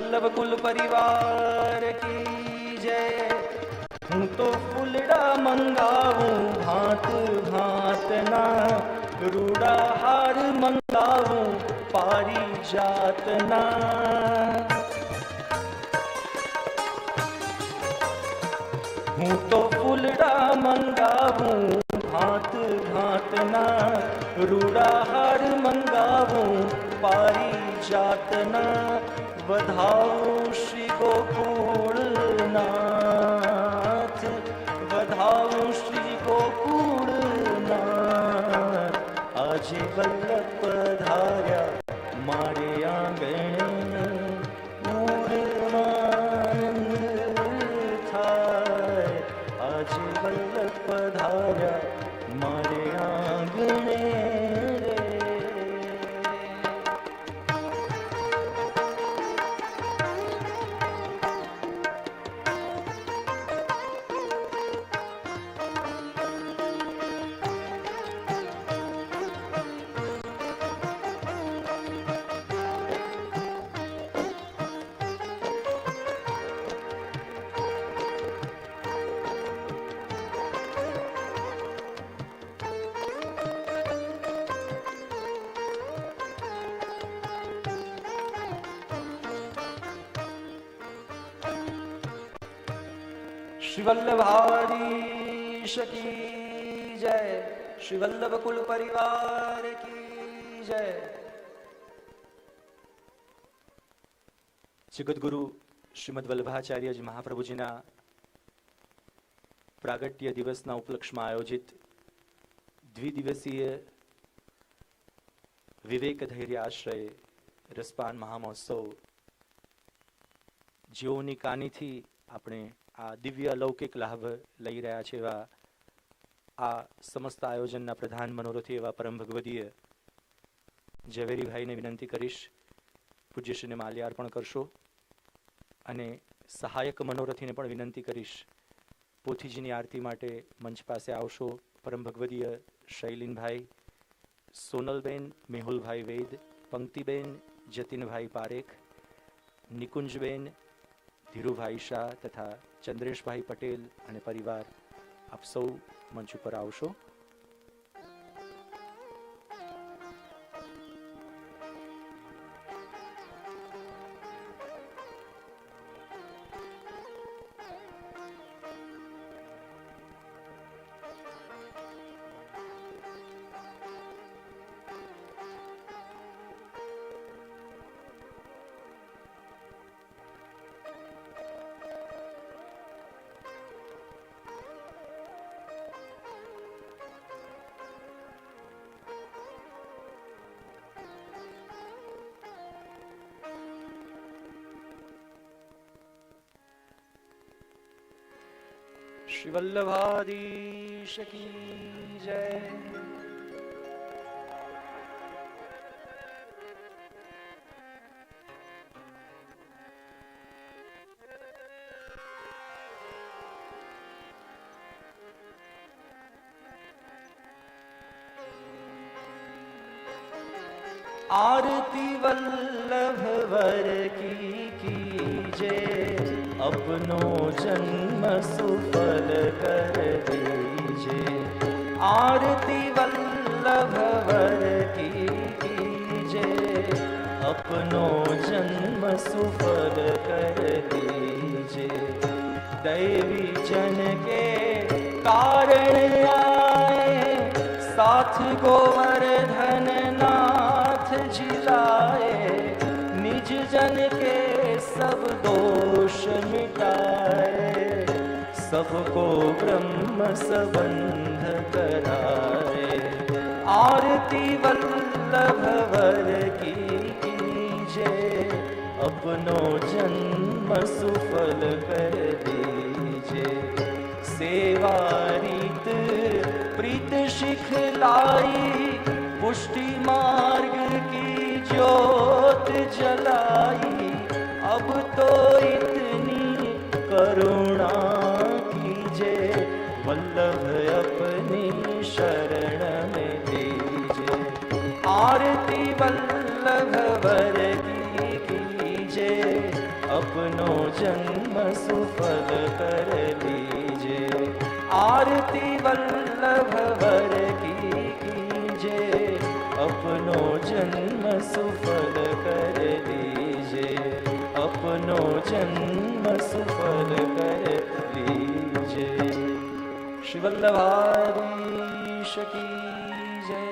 વલ્લભ કુલ પરિવાર કી જય। હું તો ફૂલડા મંગાવું ભાત ભાતના, રૂડા હાર મંગાવું પારિજાતના। હું તો ફૂલડા મંગાવું ભાત ભાતના, રૂડા હાર મંગાવું પારિજાતના। વધાવું શ્રી ગોકુળનાથ, વધાવું શ્રી ગોકુળનાથ। આજે વલ્લભ પધાર્યા મારે આંગણે, પૂર્ણાનંદ થાય। આજે વલ્લભ પધાર્યા મારે આંગણે રે। श्री वल्लभाधीश की जय। श्री वल्लभ कुल परिवार की जय। जगतगुरु श्रीमद वल्लभाचार्यजी महाप्रभुजीना प्रागट्य दिवसना उपलक्ष्यમાં આયોજિત દ્વિદિવસીય વિવેક ધૈર્ય આશ્રય રસપાન મહામહોત્સવ, જેઓની કાનીથી આપણે આ દિવ્ય અલૌકિક લાભ લઈ રહ્યા છે, એવા આ સમસ્ત આયોજનના પ્રધાન મનોરથી એવા પરમ ભગવદીય ઝવેરીભાઈને વિનંતી કરીશ પૂજ્યશ્રીને માલ્યાર્પણ કરશો, અને સહાયક મનોરથીને પણ વિનંતી કરીશ પોથીજીની આરતી માટે મંચ પાસે આવશો। પરમ ભગવદીય શૈલીનભાઈ, સોનલબેન, મેહુલભાઈ વૈદ, પંક્તિબેન, જતીનભાઈ પારેખ, નિકુંજબેન, ધીરુભાઈ શાહ તથા ચંદ્રેશભાઈ પટેલ અને પરિવાર, આપ સૌ મંચ ઉપર આવશો। श्री वल्लभाधीश की जय। आरती वल्लभ वर की कीजे, अपनो जन्म सुफल कर दीजे। आरती वल्लभ वर की कीजे, अपनो जन्म सुफल कर दीजे। दैवी जन के कारण आए, साथ गोवर्धन नाथ जिलाए। निज जन के सब दोष मिटाए, सबको ब्रह्म संबंध कराए। आरती वल्लभ वर की कीजे, अपनो जन्म सुफल कर दीजे। सेवा रीत प्रीत शिखलाई, पुष्टि मार्ग की ज्योत जलाई। अब तो इतनी करुणा कीजे, वल्लभ अपनी शरण में दीजे। आरती वल्लभ वर की कीजे, अपनो जन्म सुफल कर लीजे। आरती वल्लभ वर की कीजे, अपनो जन्म सुफल कर लीजे, अपनो जन्म सुफल कर लीजे। श्री वल्लभाधीश की जय।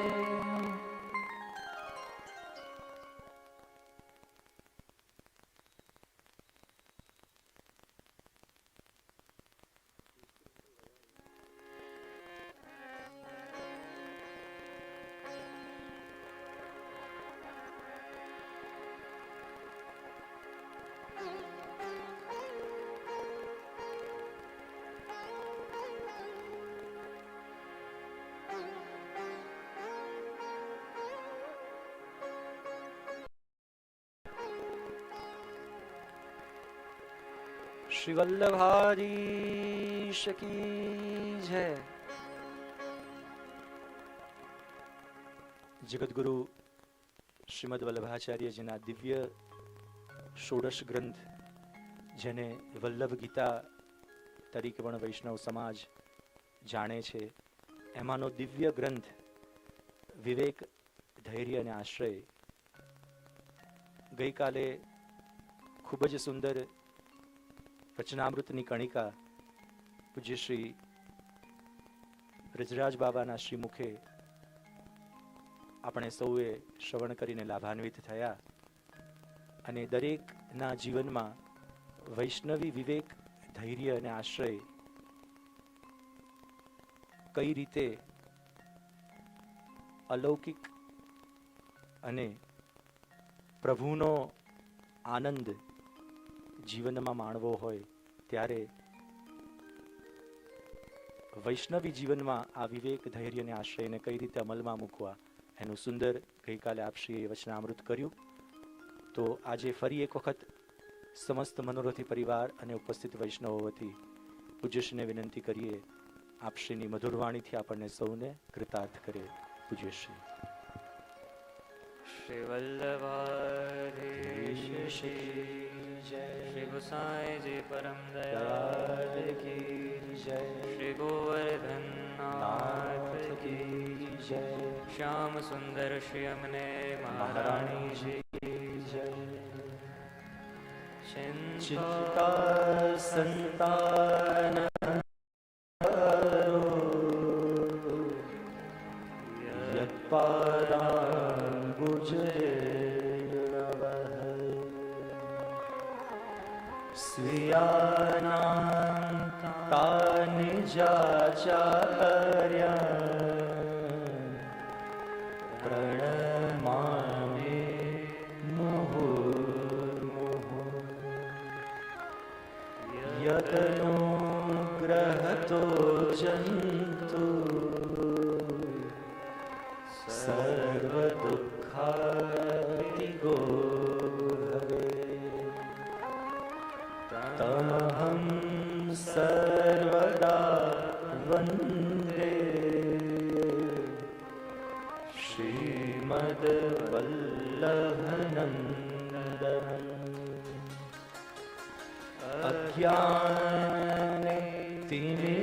श्री वल्लभाधीश की जय। जगतगुरु श्रीमद वल्लभाचार्यजीना दिव्य षोडश ग्रंथ, જેને વલ્લભ ગીતા તરીકે પણ વૈષ્ણવ સમાજ જાણે છે, એમાંનો દિવ્ય ગ્રંથ વિવેક, ધૈર્ય અને આશ્રય ગઈકાલે ખૂબ જ સુંદર વચનામૃતની કણિકા પૂજ્ય શ્રી બ્રજરાજ બાબાના શ્રીમુખે આપણે સૌએ શ્રવણ કરીને લાભાન્વિત થયા અને દરેકના જીવનમાં વૈષ્ણવી વિવેક, ધૈર્ય અને આશ્રય કઈ રીતે અલૌકિક અને પ્રભુનો આનંદ જીવનમાં માણવો હોય ત્યારે વૈષ્ણવી જીવનમાં આ વિવેક, ધૈર્ય અને આશ્રયને કઈ રીતે અમલમાં મૂકવા એનું સુંદર ગઈકાલે આપશ્રીએ વચનામૃત કર્યું. તો આજે ફરી એક વખત સમસ્ત મનોરથી પરિવાર અને ઉપસ્થિત વૈષ્ણવો વતી પૂજ્યશ્રીને વિનંતી કરીએ આપશ્રીની મધુરવાણીથી આપણને સૌને કૃતાર્થ કરે. પૂજ્યશ્રી. श्री वल्लभाधीश श्री जय। श्री गोसाई जी परम दयाल की जय। श्री गोवर्धन नाथ की जय। श्याम सुंदर श्री अमने महारानी जी की जय। चिंता संतान निजाचार्य प्रणमामि मुहुर्मुहुः। यदनुग्रहतो जन्तु सर्वदुःखातिगो तमहं सर्वदा वन्दे श्रीमद्वल्लभनन्दनम्। अज्ञाने तिमिरान्धस्य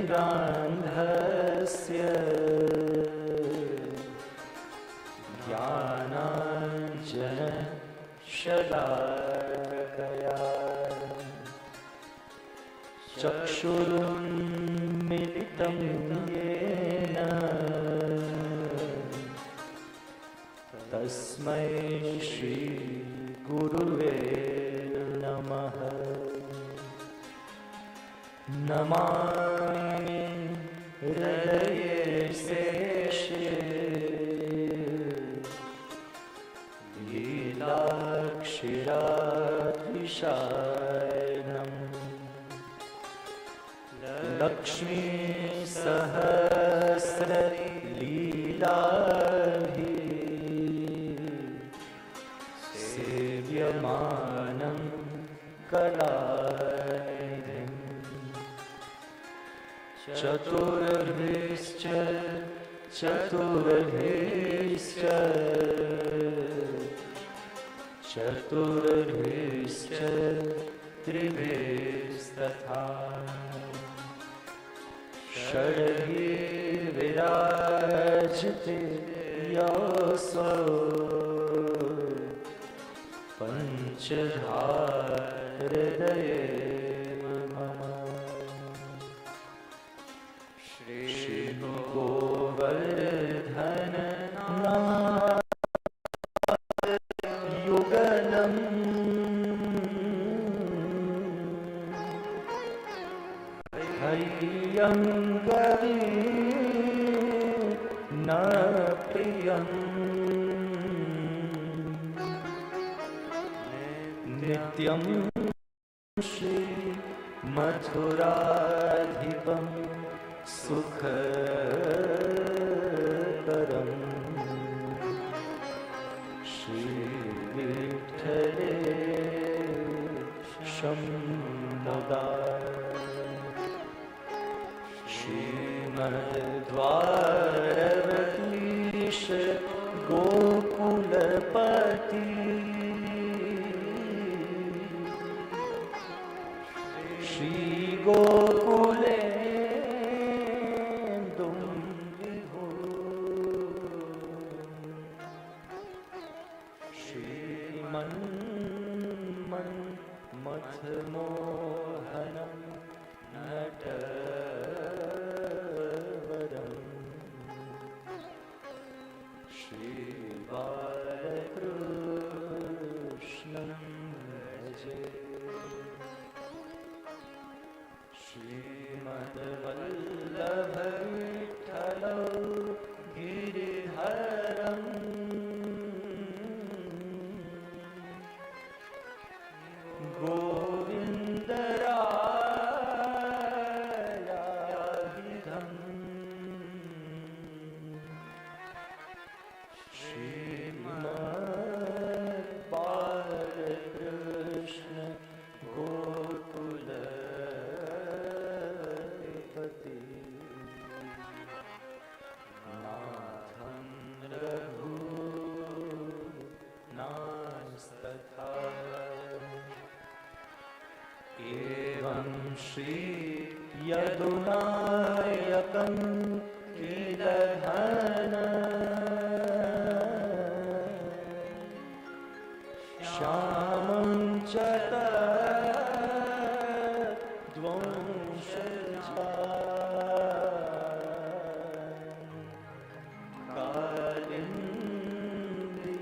ज्ञानाञ्जनशलाकया चक्षुरुन्मिलितं येन तस्मै श्री गुरुवे नमः। नमामि हृदये शेषे लीलाक्षिराधिशायनम्। लक्ष्मी सहस्र लीलाभिः सेव्यमानं कलानिधिम्। चतुर्भिश्च चतुर्भिश्च चतुर्भिश्च त्रिभिस्तथा षड्भिर्विराजते योऽसौ पंचधा हृदये मम। श्री गोवर्धन युगलम् हय्यङ्करी न प्रियम् नित्यं श्री मथुराधिपं सुखकरम् श्री विठ्ठले शम्मुदा श्रीमद्वारवतीश गोकुलपति श्री गोकुलेन्दुं विभो श्रीमन्मथमोहनं नटवरम् श्रीबालकृष्णं भजे श्रीमद्वल्लभविठ्ठलं गिरिधरम् गोविन्दरायाभिधम् श्रीमद्बालकृष्ण गोकुलपति नाथं रघुनाथस्तथा एवं श्री यदुनायकं किलधन श्यामं च तद्वंशजा कालिन्दी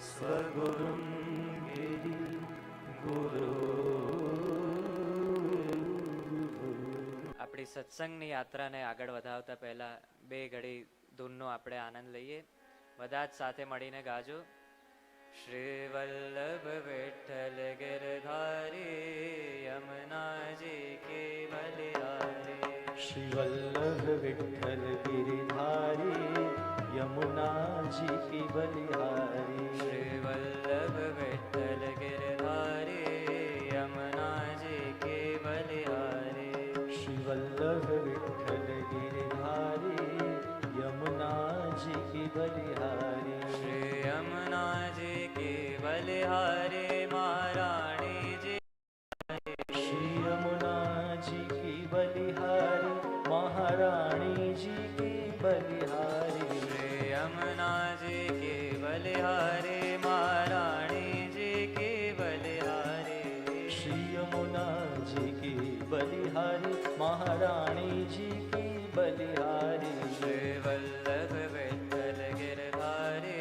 स्वगुरुं गिरि गुरु। આપણી સત્સંગની યાત્રાને આગળ વધાવતા પહેલા બે ઘડી ધૂનનો આપણે આનંદ લઈએ. બધા જ સાથે મળીને ગાજો. શ્રી વલ્લભ વિઠ્ઠલ गिरधारी यमुनाजी के बलिहारी श्री वल्लभ विठ्ठल गिरिधारी यमुनाजी की बलिहारी श्री वल्लभ विठ्ठल गिरधारी यमुनाजी के बलिहारी श्री वल्लभ विठ्ठल गिरिधारी यमुनाजी की बलिहारी श्री यमुना जी की बलिहारी महारानी जी श्री यमुना जी की बलिहारी महारानी जी की बलिहारी श्री यमुना जी की बलिहारी महारानी जी की बलिहारी श्री यमुना जी की बलिहारी महारानी जी की बलिहारी श्री वल्लभ विठ्ठल गिरधारी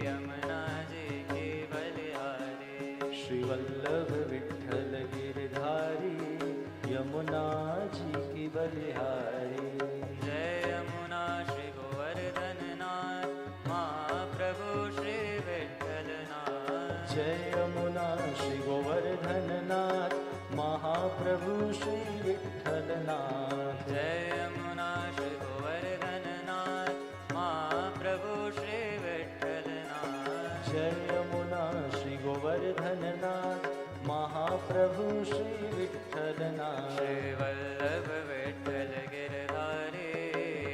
यमुना जी की बलिहारी श्री वल्लभ विठ्ठल गिरधारी यमुना जी की बलिहारी जय यमुना श्री गोवर्धन नाथ महाप्रभु श्री विठ्ठलनाथ जय यमुना श्री गोवर्धन नाथ महाप्रभु श्री विठ्ठलनाथ जय यमुना श्री गोवर्धन नाथ महाप्रभु श्री विठ्ठलनाथ जय यमुना श्री गोवर्धन नाथ महाप्रभु श्री विठ्ठलनाथ श्री वल्लभ विठ्ठल गिरधारी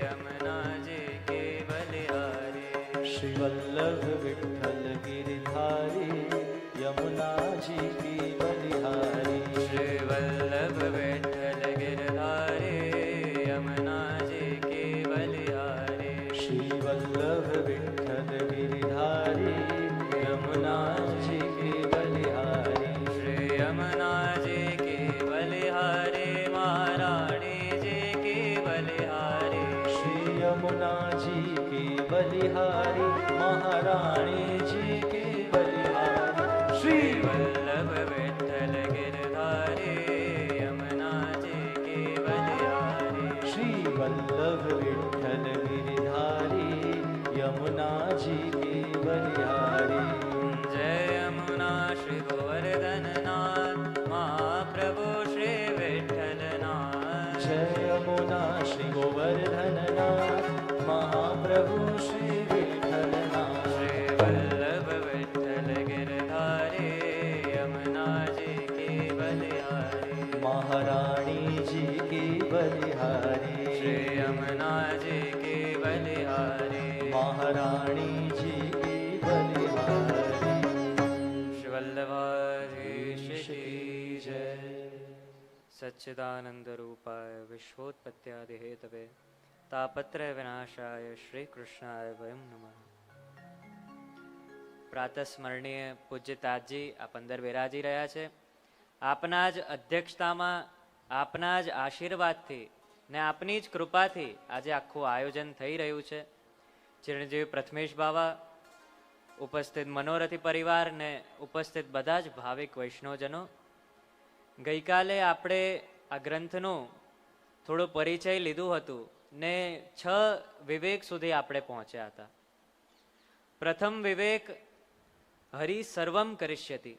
यमुना जी के बलिहारी श्री वल्लभ विठ्ठल गिरधारी यमुना जी की बलिहारी યમુનાજી કે બલિહારી મહારાણીજી કે બલિહારી શ્રી યમુનાજી કે બલિહારી મહારાણીજી કે બલિહારી શ્રી વલ્લભ વિઠ્ઠલ ગિરધારી યમુનાજી કે બલિહારી શ્રી વલ્લભ વિઠ્ઠલ ગિરધારી યમુનાજી કે બલિહારી જય યમુના શ્રી ગોવર્ધનનાથ મહાપ્રભુ શ્રી વિઠ્ઠલનાથ જય યમુના શ્રી ગોવર્ધનનાથ મહાપ્રભુ શ્રી વિઠ્ઠલનાથ શ્રી વલ્લભ વિઠ્ઠલ ગિરધારી યમુનાજી કે બલિહારી મહારાણીજી કે બલિહારી શ્રી યમુનાજી કે બલિહારી મહારાણીજી કે બલિહારી શ્રી વલ્લભાધીશ કી જય સચ્ચિદાનંદ રૂપાય વિશ્વોત્પત્યાદિ હેતવે તાપત્ર વિનાશાય શ્રી કૃષ્ણાય વયમ નમઃ. પ્રાતસ્મરણીય પૂજ્ય તાજી આપ અંદર વિરાજી રહ્યા છે. આપના જ અધ્યક્ષતામાં, આપના જ આશીર્વાદથી ને આપની જ કૃપાથી આજે આખું આયોજન થઈ રહ્યું છે. ચિરંજીવી પ્રથમેશ બાવા, ઉપસ્થિત મનોરથી પરિવાર ને ઉપસ્થિત બધા જ ભાવિક વૈષ્ણવજનો, ગઈકાલે આપણે આ ગ્રંથનું થોડો પરિચય લીધું હતું ને 6 વિવેક સુધી આપણે પહોંચ્યા હતા. પ્રથમ વિવેક હરિ સર્વમ કરિષ્યતિ,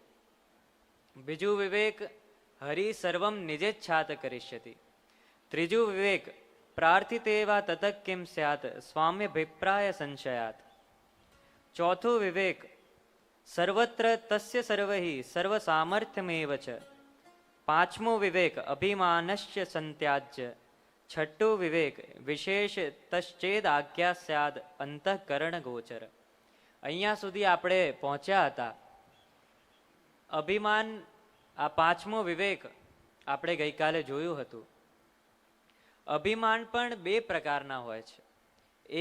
બીજું વિવેક હરિ સર્વમ નિજેચ્છાત કરિષ્યતિ, ત્રીજું વિવેક પ્રાર્થિતેવા તત કિમ સ્યાત સ્વામ્યભિપ્રાય સંશયાત, ચોથું વિવેક સર્વત્ર તસ્ય સર્વહિ સર્વ સામર્થ્યમેવ ચ, પાંચમું વિવેક અભિમાનશ્ય સંત્યાજ્ય, છઠ્ઠું વિવેક વિશેષ તશ્ચેદ આજ્ઞા સ્યાદ અંતઃકરણ ગોચર. અહીંયા સુધી આપણે પહોંચ્યા હતા. અભિમાન, આ પાંચમો વિવેક આપણે ગઈકાલે જોયું હતું. અભિમાન પણ 2 પ્રકારના હોય છે.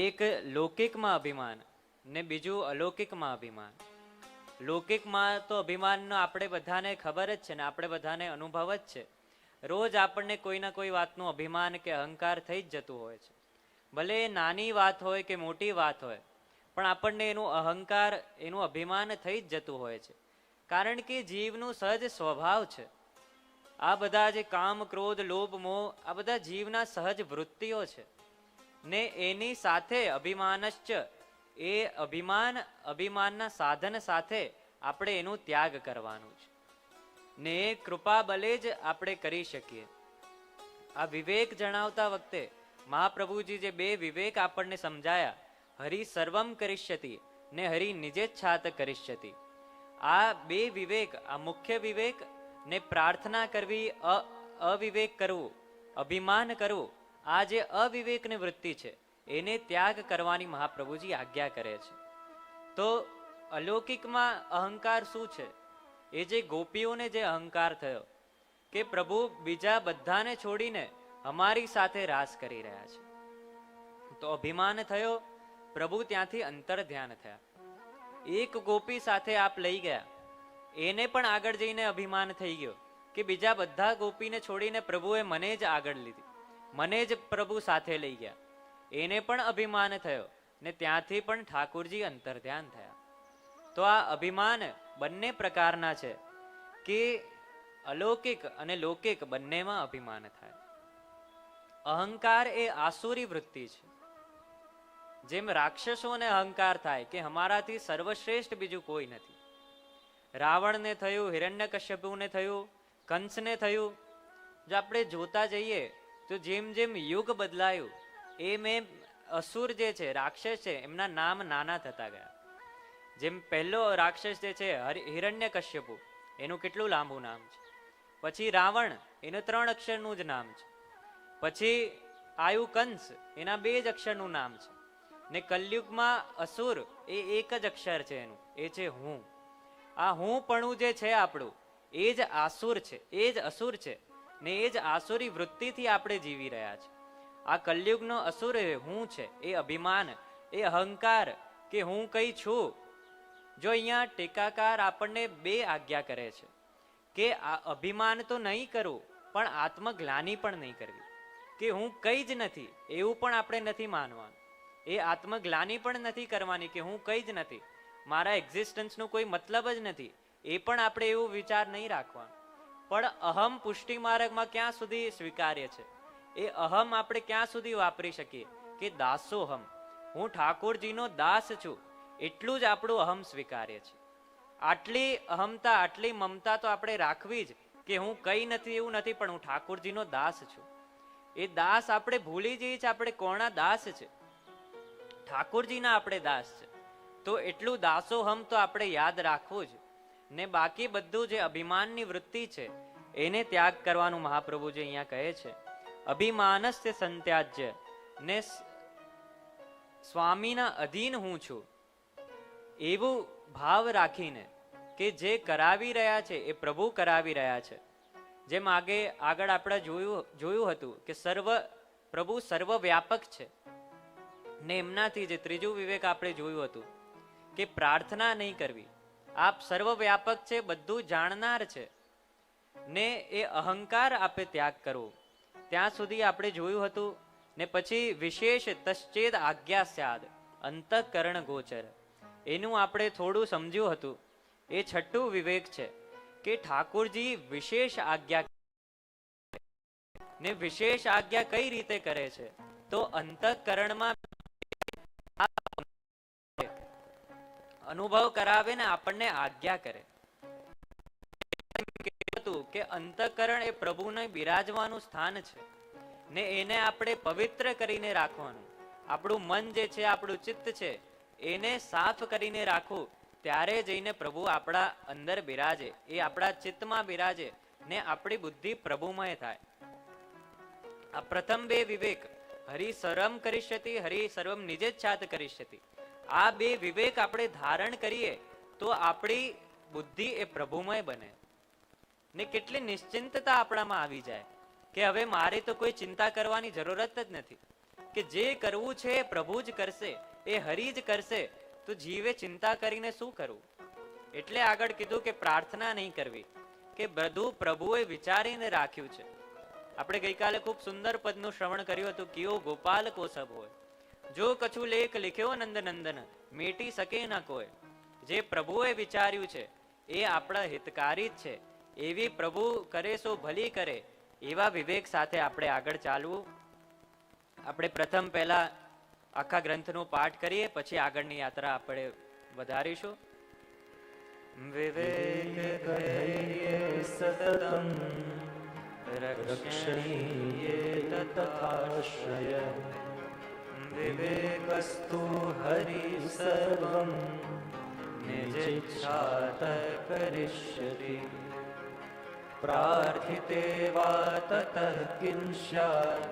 એક લૌકિકમાં અભિમાન ને બીજું અલૌકિકમાં અભિમાન. લૌકિકમાં તો અભિમાનનો આપણે બધાને ખબર જ છે ને આપણે બધાને અનુભવ જ છે. રોજ આપણને કોઈ ના કોઈ વાતનું અભિમાન કે અહંકાર થઈ જ જતું હોય છે. ભલે એ નાની વાત હોય કે મોટી વાત હોય, પણ આપણને એનું અહંકાર, એનું અભિમાન થઈ જ જતું હોય છે. કારણ કે જીવનું સહજ સ્વભાવ છે. આ બધા જે કામ, ક્રોધ, લોભ, મોહ, આ બધા જીવના સહજ વૃત્તિઓ છે ને એની સાથે અભિમાનશ્ચ, એ અભિમાનના સાધન સાથે આપણે એનું ત્યાગ કરવાનું છે ને એ કૃપા બલે જ આપણે કરી શકીએ. આ વિવેક જણાવતા વખતે મહાપ્રભુજી જે 2 વિવેક આપણને સમજાયા, હરિ સર્વમ કરિષ્યતિ ને હરિ નિજેચ્છાત કરિષ્યતિ, આ 2 વિવેક, આ મુખ્ય વિવેક ને પ્રાર્થના કરવી, અવિવેક કરવું, અભિમાન કરવું, આ જે અવિવેકની વૃત્તિ છે એને ત્યાગ કરવાની મહાપ્રભુજી આજ્ઞા કરે છે. તો અલૌકિકમાં અહંકાર શું છે? એ જે ગોપીઓને જે અહંકાર થયો કે પ્રભુ બીજા બધાને છોડીને અમારી સાથે રાસ કરી રહ્યા છે, તો અભિમાન થયો. પ્રભુ ત્યાંથી અંતર ધ્યાન થયા. એક ગોપી સાથે આપ લઈ ગયા, એને પણ આગળ જઈને અભિમાન થઈ ગયો કે બીજા બધા ગોપીને છોડીને પ્રભુએ મને જ આગળ લીધી, મને જ પ્રભુ સાથે લઈ ગયા. એને પણ અભિમાન થયો ને ત્યાંથી પણ ઠાકોરજી અંતર ધ્યાન થયા. તો આ અભિમાન બંને પ્રકારના છે કે અલૌકિક અને લૌકિક બંનેમાં અભિમાન થાય. અહંકાર એ આસુરી વૃત્તિ છે. જેમ રાક્ષસોને અહંકાર થાય કે અમારાથી સર્વશ્રેષ્ઠ બીજું કોઈ નથી. રાવણને થયું, હિરણ્યકશ્યપુને થયું, કંસને થયું. જો આપણે જોતા જઈએ તો જેમ જેમ યુગ બદલાયું એમ એમ અસુર જે છે, રાક્ષસ છે, એમના નામ નાના થતા ગયા. જેમ પહેલો રાક્ષસ જે છે હિરણ્યકશ્યપુ, એનું કેટલું લાંબુ નામ છે. પછી રાવણ, એનું 3 અક્ષરનું જ નામ છે. પછી આયુ કંસ, એના 2 જ અક્ષરનું નામ છે. ને કલયુગમાં અસુર એ 1 જ અક્ષર છે એનું, એ છે હું. આ હું પણ જે છે આપણું, એ જ આસુર છે, એ જ અસુર છે ને એ જ આસુરી વૃત્તિથી આપણે જીવી રહ્યા છે. આ કલયુગનો અસુર હું છે, એ અભિમાન, એ અહંકાર કે હું કઈ છું. જો અહીંયા ટીકાકાર આપણને 2 આજ્ઞા કરે છે કે આ અભિમાન તો નહીં કરવું, પણ આત્મગ્લાનિ પણ નહીં કરવી, કે હું કઈ જ નથી એવું પણ આપણે નથી માનવાનું. એ આત્મગ્લાનિ પણ નથી કરવાની કે હું કઈ જ નથી, મારા એક્ઝિસ્ટન્સનો કોઈ મતલબ જ નથી, એ પણ આપણે એવું વિચાર નહીં રાખવાનો. પણ અહમ પુષ્ટિ માર્ગમાં ક્યાં સુધી સ્વીકાર્ય છે? એ અહમ આપણે ક્યાં સુધી વાપરી શકીએ કે દાસોહમ, હું ઠાકોરજીનો દાસ છું, એટલું જ આપણું અહમ સ્વીકાર્ય છે. આટલી અહમતા, આટલી મમતા તો આપણે રાખવી જ કે હું કઈ નથી એવું નથી, પણ હું ઠાકોરજીનો દાસ છું. એ દાસ આપણે ભૂલી જઈએ છીએ આપણે કોના દાસ છે? ઠાકોરજીના આપણે દાસ છે. તો એટલું દાસોહમ તો આપણે યાદ રાખવું જ. ને બાકી બધું જે અભિમાનની વૃત્તિ છે એને ત્યાગ કરવાનું મહાપ્રભુજી અહીંયા કહે છે. અભિમાનસ્ય સંત્યાજ્ય, ને સ્વામીના અધીન હું છું એવું ભાવ રાખીને કે જે કરાવી રહ્યા છે એ પ્રભુ કરાવી રહ્યા છે. જેમ આગળ આપણે જોયું હતું કે પ્રભુ સર્વવ્યાપક છે, ને એમનાથી જે ત્રીજું વિવેક આપણે જોયું હતું કે પ્રાર્થના નહીં કરવી. આપ સર્વવ્યાપક છે, બધું જાણનાર છે, ને એ અહંકાર આપે ત્યાગ કરવો, ત્યાં સુધી આપણે જોયું હતું. ને પછી વિશેષ તશ્ચેદ આજ્ઞા સ્યાદ અંતઃકરણ ગોચર, એનું આપણે થોડું સમજ્યું હતું. એ છઠ્ઠું વિવેક છે કે ઠાકોરજી વિશેષ આજ્ઞા, ને વિશેષ આજ્ઞા કઈ રીતે કરે છે? તો અંતઃકરણમાં અનુભવ કરાવે ને આપણને આજ્ઞા કરે. કે અંતઃકરણ એ પ્રભુને બિરાજવાનું સ્થાન છે, ને એને આપણે પવિત્ર કરીને રાખવાનું. આપણું મન જે છે, આપણું ચિત્ત છે, એને સાફ કરીને રાખવું, ત્યારે જઈને પ્રભુ આપણા અંદર બિરાજે, એ આપણા ચિત્તમાં બિરાજે, ને આપણી બુદ્ધિ પ્રભુમય થાય. આ પ્રથમ બે વિવેક, હરિ સર્વમ કરિષ્યતિ, હરિ સર્વમ નિજેચ્છાત કરિષ્યતિ, આ બે વિવેક આપણે ધારણ કરીએ તો આપણી બુદ્ધિ એ પ્રભુમય બને, ને કેટલી નિશ્ચિંતતા આપણામાં આવી જાય કે હવે મારે તો કોઈ ચિંતા કરવાની જરૂરત જ નથી, કે જે કરવું છે એ પ્રભુ જ કરશે, એ હરિ જ કરશે, તો જીવે ચિંતા કરીને શું કરવું? એટલે આગળ કીધું કે પ્રાર્થના નહીં કરવી, કે બધું પ્રભુએ વિચારીને રાખ્યું છે. આપણે ગઈકાલે ખૂબ સુંદર પદનું શ્રવણ કર્યું હતું, કિયો ગોપાલ કો સબ હોય, જો કછુ લેખ લખ્યો નંદ નંદન, મેટી શકે ન કોઈ. જે પ્રભુએ વિચાર્યું છે એ આપણા હિતકારી જ છે, એવી પ્રભુ કરે સો ભલી કરે, એવા વિવેક સાથે આપણે આગળ ચાલવું. આપણે પ્રથમ પહેલા આખા ગ્રંથનું પાઠ કરીએ, પછી આગળની યાત્રા આપણે વધારીશું. વિવેક સતતમ રક્ષણીયે તથાશ્રય, વિવેકસ્તુ હરિ સર્વમ નિજેચ્છાત કરિષ્યતિ, પ્રાર્થિતે વા તતઃ કિંસ્યાત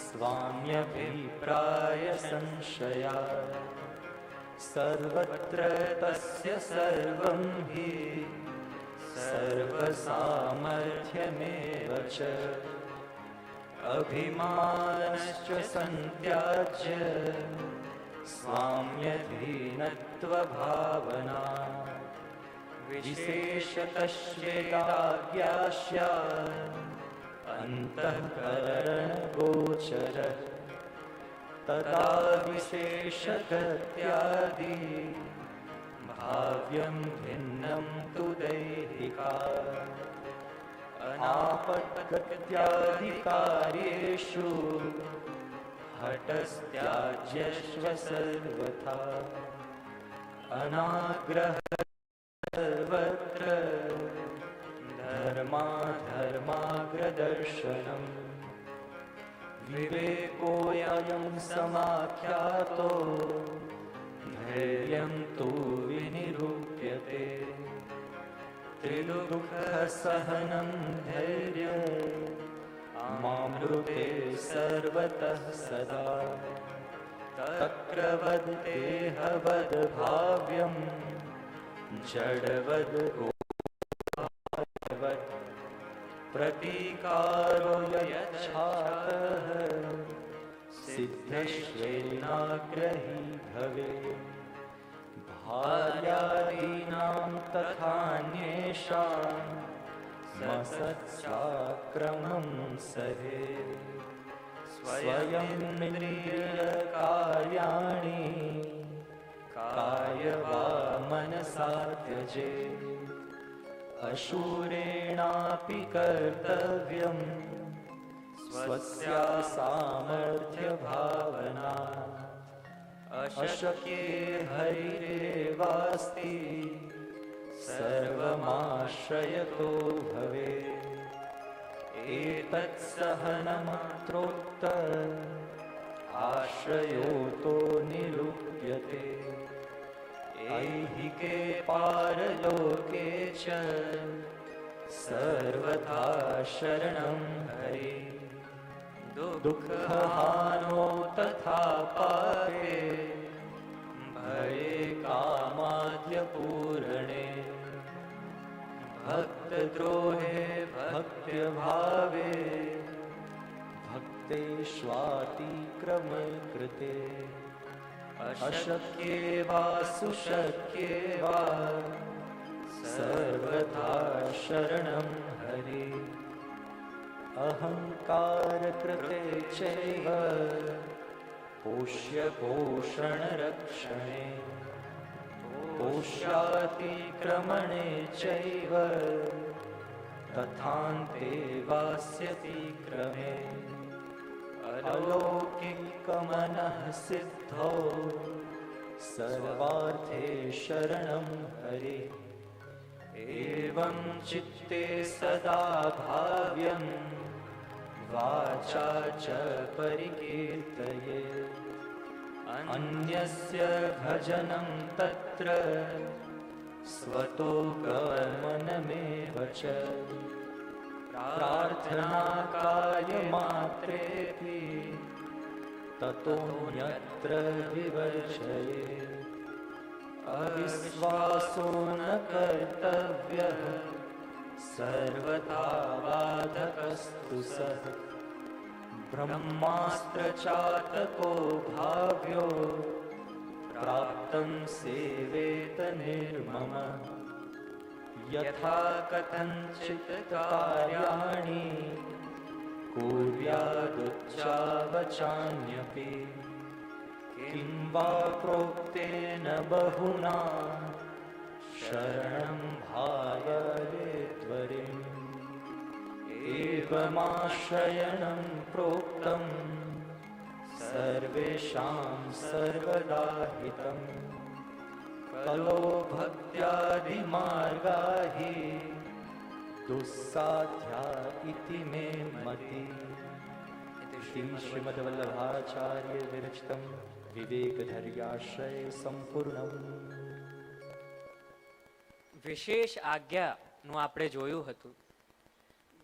સ્વામ્યભિપ્રાય સંશયા, સર્વત્ર તસ્ય સર્વં હિ સર્વસામર્થ્યમેવ ચ, અભિમાનશ્ચ સંત્યાજ્ય સ્વામ્યધીનત્વ ભાવના, વિશેષતશ્ચેદાજ્ઞા સ્યાત્ અંતઃકરણ ગોચર, તદા વિશેષગત્યાદિ ભાવ્યં ભિન્നം તુ દૈહિકા, અનાપત્યાધિકાર્યેષુ હટસ્ત્યાજ્યસ્વ સર્વથા, અનાગ્રહ સર્વત્ર ધર્માધર્માગ્રદર્શનમ, વિવેકોયમ સમાખ્યાતો ધૈર્યં તુ વિનિરૂપ્યતે, ત્રિદુઃખ સહનં ધૈર્ય મામૃતે સર્વતઃ સદા, તક્રવદેહવદ ભાવ્યમ જડવદ ગોવદ, પ્રતિકારો યચ્છાતઃ સિદ્ધશ્રેણાગ્રહી ભવે, ભાર્યાદીનાં તથાન્યેષાં મસત્સ્વાક્રમં સહે સ્વયમિન્દ્રિયકાર્યાણિ કાય વા મનસા ત્યજે અશૂરેણાપી કર્તવ્યમ સ્વસ્યા સામર્થ્ય ભાવના અશક્યે હરિરેવાસ્તિ સર્વમાશ્રયતો ભવે એતત્ સહનમત્રોક્ત આશ્રયો તો નિરૂપ્યતે ऐहिके पारलोके च सर्वथा शरणं हरि दुःखहानो तथा पारे भये कामाद्य पूरणे भक्तद्रोहे भक्त्यभावे भक्तेष्वातिक्रम कृते अशक्ये वा सुशक्ये वा सर्वथा शरणं हरि अहंकार कृते चैव पोष्य पोषण रक्षणे पोष्यातिक्रमणे चैव तथान्ते वास्यति क्रमे अलौकिकमनः सिद्धो सर्वार्थे शरणं हरि एवं चित्ते सदा भाव्यं वाचा च परिकीर्तये अन्यस्य भजनं तत्र स्वतो गमनमेव च प्रार्थना कायमात्रेऽपि ततोऽन्यत्र विवर्जये अविश्वासो न कर्तव्यः सर्वथा बाधकस्तु सः ब्रह्मास्त्रचातको भाव्यो प्राप्तं सेवेत निर्मम यथा कथञ्चित् कार्याणि कुर्यादुच्चावचान्यपि किं वा प्रोक्तेन बहुना शरणं भावये त्वरिम् एवमाश्रयणं प्रोक्तं सर्वेषां सर्वदा हितम् कलो भक्त्यादिमार्गा हि दुस्साध्या इति मे मति श्रीमद्वल्लभाचार्य विरचितं विवेकधर्याश्रय સંપૂર્ણમ. વિશેષ આજ્ઞાનું આપણે જોયું હતું.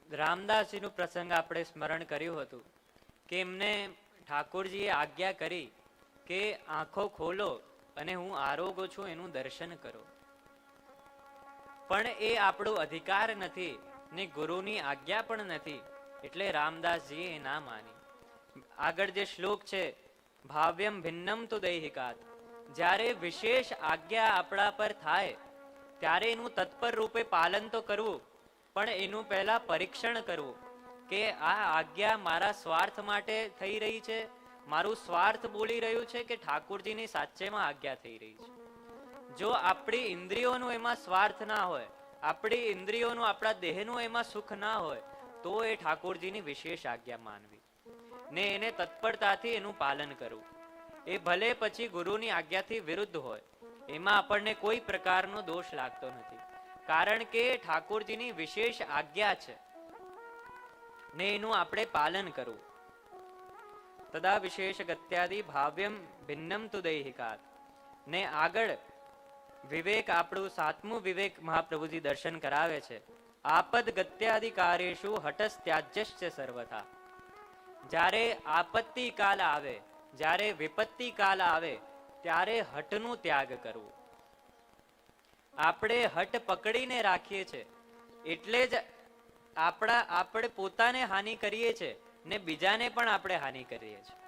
રામદાસજીનું પ્રસંગ આપણે સ્મરણ કર્યું હતું કે એમને ઠાકોરજીએ આજ્ઞા કરી કે આંખો ખોલો અને હું આરોગો છું એનું દર્શન કરો. પણ એ આપણો અધિકાર નથી ને ગુરુની આજ્ઞા પણ નથી, એટલે રામદાસજીએ એ ના માની. આગળ જે શ્લોક છે ભાવ્યમ ભિન્નમ તો દૈહિકાત, જ્યારે વિશેષ આજ્ઞા આપણા પર થાય ત્યારે એનું તત્પર રૂપે પાલન તો કરવું, પણ એનું પહેલા પરીક્ષણ કરવું કે આ આજ્ઞા મારા સ્વાર્થ માટે થઈ રહી છે, મારું સ્વાર્થ બોલી રહ્યું છે કે ઠાકોરજીની સાચેમાં આજ્ઞા થઈ રહી છે. જો આપણી ઇન્દ્રિયોનું એમાં સ્વાર્થ ના હોય, આપણી ઇન્દ્રિયોનું આપણા દેહનું એમાં સુખ ના હોય, તો એ ઠાકોરજીની વિશેષ આજ્ઞા માનવી ને એને તત્પરતાથી એનું પાલન કરવું. એ ભલે પછી ગુરુની આજ્ઞાથી વિરુદ્ધ હોય, એમાં આપણને કોઈ પ્રકારનો દોષ લાગતો નથી, કારણ કે ઠાકોરજીની વિશેષ આજ્ઞા છે ને એનું આપણે પાલન કરવું. તદા વિશેષ ગત્યાદિ ભાવ્યમ ભિન્નમ તુ દૈહિકાત. ને આગળ વિવેક, આપણું સાતમું વિવેક મહાપ્રભુજી દર્શન કરાવે છે. આપદ ગત્યાદિ કાર્યેષુ હટસ ત્યાજ્યશ્ચ સર્વથા. જ્યારે આપત્તિ કાલ આવે, જ્યારે વિપત્તિ કાલ આવે, ત્યારે હટનું ત્યાગ કરવું. આપણે હટ પકડીને રાખીએ છીએ એટલે જ આપણે પોતાને હાનિ કરીએ છીએ ને બીજાને પણ આપણે હાનિ કરીએ છીએ.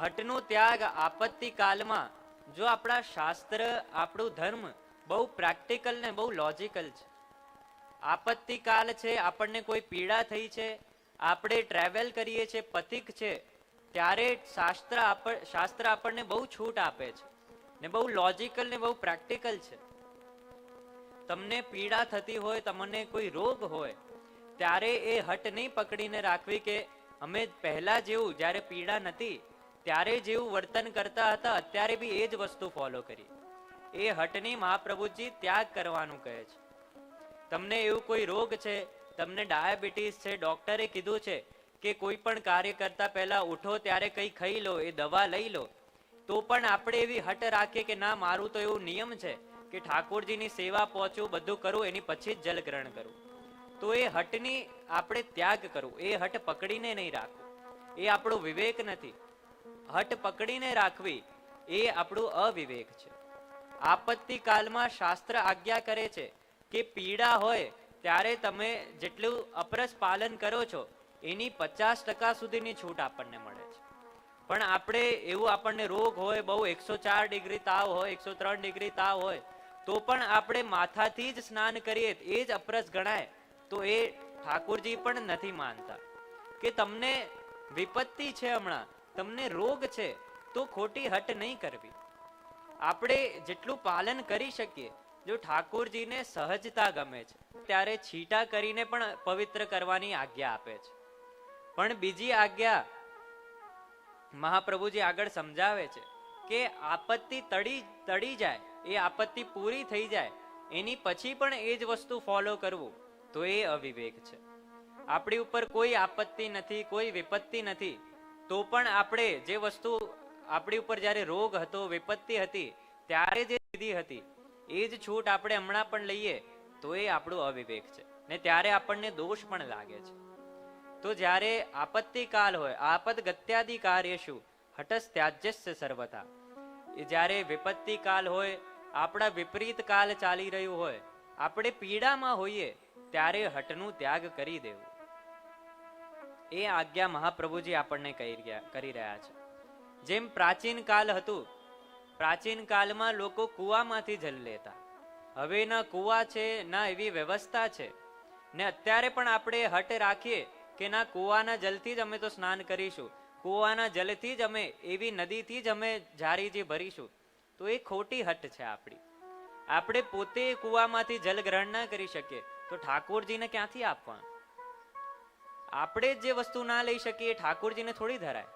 હટનું ત્યાગ આપત્તિ કાલમાં, જો આપણા શાસ્ત્ર, આપણું ધર્મ બહુ પ્રેક્ટિકલ ને બહુ લોજિકલ છે. આપત્તિ કાળ છે, આપણને કોઈ પીડા થઈ છે, આપણે ટ્રેવલ કરીએ છીએ, પથિક છે, ત્યારે શાસ્ત્ર આપણને બહુ છૂટ આપે છે ને બહુ લોજિકલ ને બહુ પ્રેક્ટિકલ છે. તમને પીડા થતી હોય, તમને કોઈ રોગ હોય, ત્યારે એ હટ નહીં પકડીને રાખવી કે અમે પહેલા જેવું જ્યારે પીડા નથી ત્યારે જેવું વર્તન કરતા હતા અત્યારે બી એ જ વસ્તુ ફોલો કરી. એ હટની મહાપ્રભુજી ત્યાગ કરવાનું કહે છે. તમને એવું કોઈ રોગ છે, તમને ડાયાબિટીસ છે, ડોક્ટરે કીધું છે કે કોઈ પણ કાર્ય કરતા પહેલા ઉઠો ત્યારે કંઈ ખાઈ લો, એ દવા લઈ લો, તો પણ આપણે એવી હટ રાખીએ કે ના, મારું તો એવું નિયમ છે કે ઠાકોરજીની સેવા પહોંચવું, બધું કરું, એની પછી જ જલ ગ્રહણ કરું. તો એ હટની આપણે ત્યાગ કરવું, એ હટ પકડીને નહીં રાખવું, એ આપણો વિવેક નથી. હટ પકડીને રાખવી એ આપણું અવિવેક છે. આપત્તિ કાળમાં શાસ્ત્ર આજ્ઞા કરે છે કે પીડા હોય ત્યારે તમે જેટલું અપરસ પાલન કરો છો એની 50% સુધીની છૂટ આપણને મળે છે. પણ આપણે એવું, આપણને રોગ હોય, બહુ 104 ડિગ્રી તાવ હોય, 103 ડિગ્રી તાવ હોય, તો પણ આપણે માથાથી જ સ્નાન કરીએ એ જ અપરસ ગણાય, તો એ ઠાકોરજી પણ નથી માનતા. કે તમને વિપત્તિ છે, હમણાં તમને રોગ છે, તો ખોટી હટ નહીં કરવી. આપણે જેટલું પાલન કરી શકીએ. જો ઠાકોરજીને સહજતા ગમે છે ત્યારે છીટા કરીને પણ પવિત્ર કરવાની આજ્ઞા આપે છે. પણ બીજી આજ્ઞા મહાપ્રભુજી આગળ સમજાવે છે કે આપત્તિ તડી જાય, એ આપત્તિ પૂરી થઈ જાય, એની પછી પણ એ જ વસ્તુ ફોલો કરવું, તો એ અવિવેક છે. આપણી ઉપર કોઈ આપત્તિ નથી, કોઈ વિપત્તિ નથી, તો પણ આપણે જે વસ્તુ આપણી ઉપર જ્યારે રોગ હતો, વિપત્તિ હતી, ત્યારે જે લીધી હતી એ જ છૂટ આપણે હમણાં પણ લઈએ, તો એ આપણું અવિવેક છે ને ત્યારે આપણને દોષ પણ લાગે છે. તો જ્યારે આપત્તિ કાળ હોય, આપદ ગત્યાદિ કાર્યેષુ હટસ ત્યાજ્યસ્ય સર્વથા, એ જ્યારે વિપત્તિ કાળ હોય, આપણા વિપરીત કાળ ચાલી રહ્યું હોય, આપણે પીડામાં હોઈએ, ત્યારે હટનું ત્યાગ કરી દેવું. એ આજ્ઞા મહાપ્રભુજી આપણને કરી રહ્યા છે. જેમ પ્રાચીન કાળ હતું, પ્રાચીન કાળમાં લોકો કુવામાંથી જલ લેતા. હવે ના કુવા છે, ના એવી વ્યવસ્થા છે, ને અત્યારે પણ આપણે હટ રાખીએ કે ના, કુવાના જલથી જ અમે તો સ્નાન કરીશું, કુવાના જલથી જ અમે, એવી નદીથી જ અમે ઝારીજી ભરીશું, તો એ ખોટી હટ છે આપણી. આપણે પોતે કુવામાંથી જલ ગ્રહણ ના કરી શકીએ તો ઠાકોરજીને ક્યાંથી આપવાનું? આપણે જે વસ્તુ ના લઈ શકીએ ઠાકોરજીને થોડી ધરાય.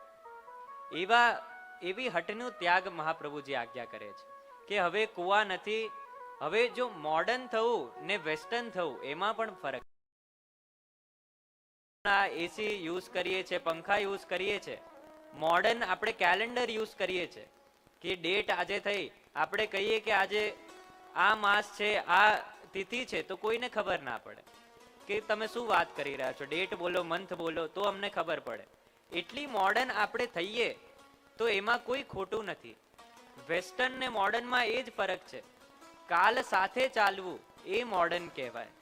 એવી હટનું ત્યાગ મહાપ્રભુજી આજ્ઞા કરે છે કે હવે કુવા નથી. હવે જો મોડર્ન થવું ને વેસ્ટર્ન થવું એમાં પણ ફરક. એસી યુઝ કરીએ છીએ, પંખા યુઝ કરીએ છીએ, મોડર્ન આપણે કેલેન્ડર યુઝ કરીએ છીએ કે ડેટ આજે થઈ, આપણે કહીએ કે આજે આ માસ છે, આ તિથિ છે, તો કોઈને ખબર ના પડે કે તમે શું વાત કરી રહ્યા છો, ડેટ બોલો, મંથ બોલો, તો અમને ખબર પડે. એટલી મોડર્ન આપણે થઈએ તો એમાં કોઈ ખોટું નથી. વેસ્ટર્ન ને મોડર્નમાં એ જ ફરક છે. કાલ સાથે ચાલવું એ મોડર્ન કહેવાય.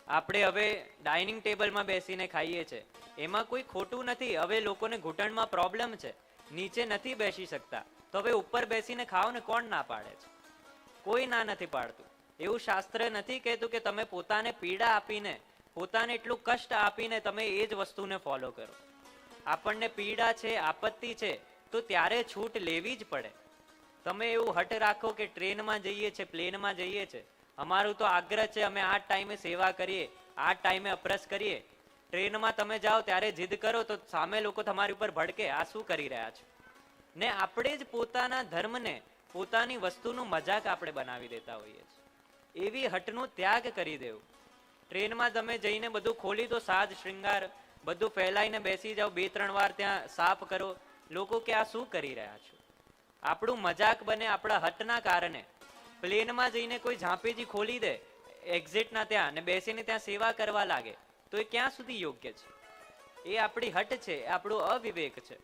આપણે હવે ડાઇનિંગ ટેબલમાં બેસીને ખાઈએ છીએ, એમાં કોઈ ખોટું નથી. હવે લોકોને ઘૂંટણમાં પ્રોબ્લેમ છે, નીચે નથી બેસી શકતા, તો હવે ઉપર બેસીને ખાઓ ને, કોણ ના પાડે છે? કોઈ ના નથી પાડતું. એવું શાસ્ત્ર નથી કહેતું કે તમે પોતાને પીડા આપીને, પોતાને એટલું કષ્ટ આપીને તમે એ જ વસ્તુને ફોલો કરો. આપણને પીડા છે, આપત્તિ છે, તો ત્યારે છૂટ લેવી જ પડે. તમે એવું હટ રાખો કે ટ્રેનમાં જઈએ છે, પ્લેનમાં જઈએ છે, અમારું તો આગ્રહ છે અમે આ ટાઈમે સેવા કરીએ, આ ટાઈમે અપરસ કરીએ. ટ્રેનમાં તમે જાઓ ત્યારે જીદ કરો તો સામે લોકો તમારી ઉપર ભડકે, આ શું કરી રહ્યા છો? ને આપણે જ પોતાના ધર્મને, પોતાની વસ્તુનું મજાક આપણે બનાવી દેતા હોઈએ છીએ. એવી હટનો ત્યાગ કરી દેવું. ટ્રેનમાં તમે જઈને બધું ખોલી દો, સાજ શૃંગાર બધું ફેલાઈને બેસી જાઓ, 2-3 વાર ત્યાં સાફ કરો. લોકો કે આ શું કરી રહ્યા છો? આપણું મજાક બને આપણા હટના કારણે. પ્લેનમાં જઈને કોઈ ઝાંપીજી ખોલી દે એક્ઝિટના ત્યાં ને બેસીને ત્યાં સેવા કરવા લાગે, તો એ ક્યાં સુધી યોગ્ય છે? એ આપણી હટ છે, એ આપણું અવિવેક છે.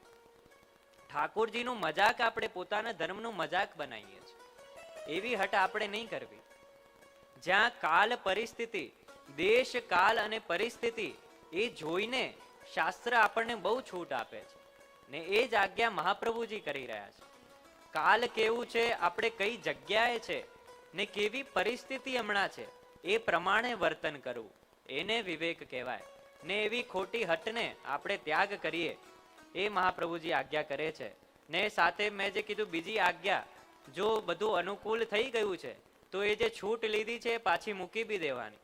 ઠાકોરજીનું મજાક આપણે પોતાના ધર્મનું મજાક બનાવીએ છીએ. એવી હટ આપણે નહીં કરવી. જ્યાં કાલ પરિસ્થિતિ, દેશ કાલ અને પરિસ્થિતિ એ જોઈને શાસ્ત્ર આપણને બહુ છૂટ આપે છે ને એ જ આજ્ઞા મહાપ્રભુજી કરી રહ્યા છે. કાલ કેવું છે, આપણે કઈ જગ્યાએ છે ને કેવી પરિસ્થિતિ હમણાં છે, એ પ્રમાણે વર્તન કરવું, એને વિવેક કહેવાય. ને એવી ખોટી હટને આપણે ત્યાગ કરીએ, એ મહાપ્રભુજી આજ્ઞા કરે છે. ને સાથે મેં જે કીધું બીજી આજ્ઞા, જો બધું અનુકૂળ થઈ ગયું છે તો એ જે છૂટ લીધી છે પાછી મૂકી બી દેવાની.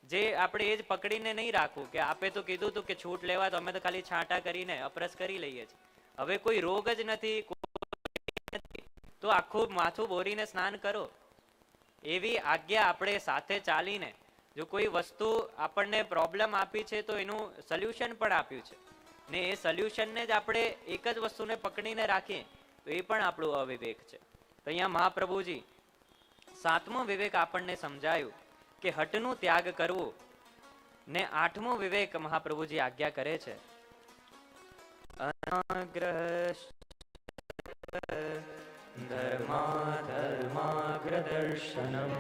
જે આપણે એ જ પકડીને નહીં રાખવું કે આપે તો કીધું હતું કે છૂટ લેવા, તો અમે તો ખાલી છાંટા કરીને અપરસ કરી લઈએ છીએ. હવે કોઈ રોગ જ નથી તો આખું માથું બોરીને સ્નાન કરો. એવી આજ્ઞા આપણે સાથે ચાલીને, જો કોઈ વસ્તુ આપણને પ્રોબ્લેમ આપી છે તો એનું સોલ્યુશન પણ આપ્યું છે, ને એ સોલ્યુશનને જ આપણે એક જ વસ્તુને પકડીને રાખીએ તો એ પણ આપણું અવિવેક છે. તો અહીંયા મહાપ્રભુજી 7મો વિવેક આપણને સમજાયું કે હટનું ત્યાગ કરવું. ને 8મો વિવેક મહાપ્રભુજી આજ્ઞા કરે છે, અનાગ્રહ ધર્માધર્માગ્રદર્શનમ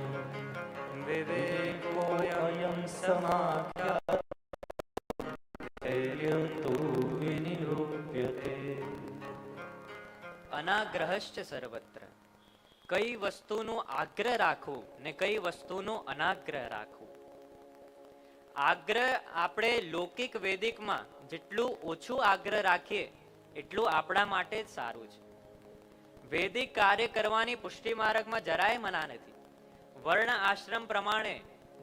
વિવેકોયમ સમાખ્યાતો વિનિરૂપ્યતે. અનાગ્રહશ્ચ સર્વત્ર. કઈ વસ્તુનું આગ્રહ રાખવું ને કઈ વસ્તુનું અનાગ્રહ રાખવું. આગ્રહ આપણે લૌકિક વૈદિકમાં જેટલું ઓછું આગ્રહ રાખીએ એટલું આપણા માટે જ સારું છે. વૈદિક કાર્ય કરવાની પુષ્ટિ માર્ગમાં જરાય મના નથી. વર્ણ આશ્રમ પ્રમાણે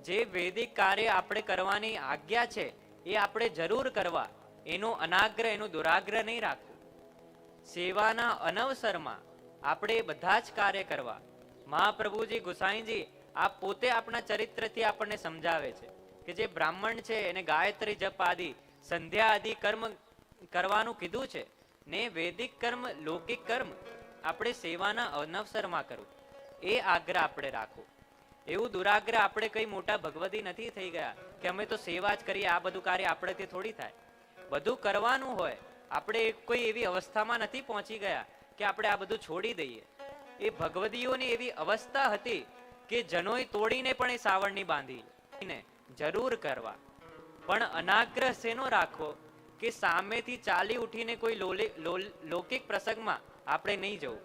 જે વૈદિક કાર્ય આપણે કરવાની આજ્ઞા છે એ આપણે જરૂર કરવા, એનો અનાગ્રહ એનું દુરાગ્રહ નહીં રાખવું. સેવાના અનવસરમાં આપણે બધા જ કાર્ય કરવા. મહાપ્રભુજી ગુસાઈજી આ પોતે આપણા ચરિત્રથી આપણને સમજાવે છે કે જે બ્રાહ્મણ છે એને ગાયત્રી જપ આદિ સંધ્યા આદિ કર્મ કરવાનું કીધું છે, ને વૈદિક કર્મ લૌકિક કર્મ આપણે સેવાના અનવસરમાં કરવું, એ આગ્રહ આપણે રાખવું. એવું દુરાગ્રહ આપણે કઈ મોટા ભગવતી નથી થઈ ગયા કે અમે તો સેવા જ કરીએ, આ બધું કાર્ય આપણેથી થોડી થાય. બધું કરવાનું હોય. આપણે કોઈ એવી અવસ્થામાં નથી પહોંચી ગયા કે આપણે આ બધું છોડી દઈએ. એ ભગવદીઓની એવી અવસ્થા હતી કે જનોય તોડીને પણ એ સાવરણી બાંધીને જરૂર કરવા. પણ અનાગ્રહ શેનો રાખવો કે સામેથી ચાલી ઉઠીને કોઈ લૌકિક પ્રસંગમાં આપણે નહીં જવું.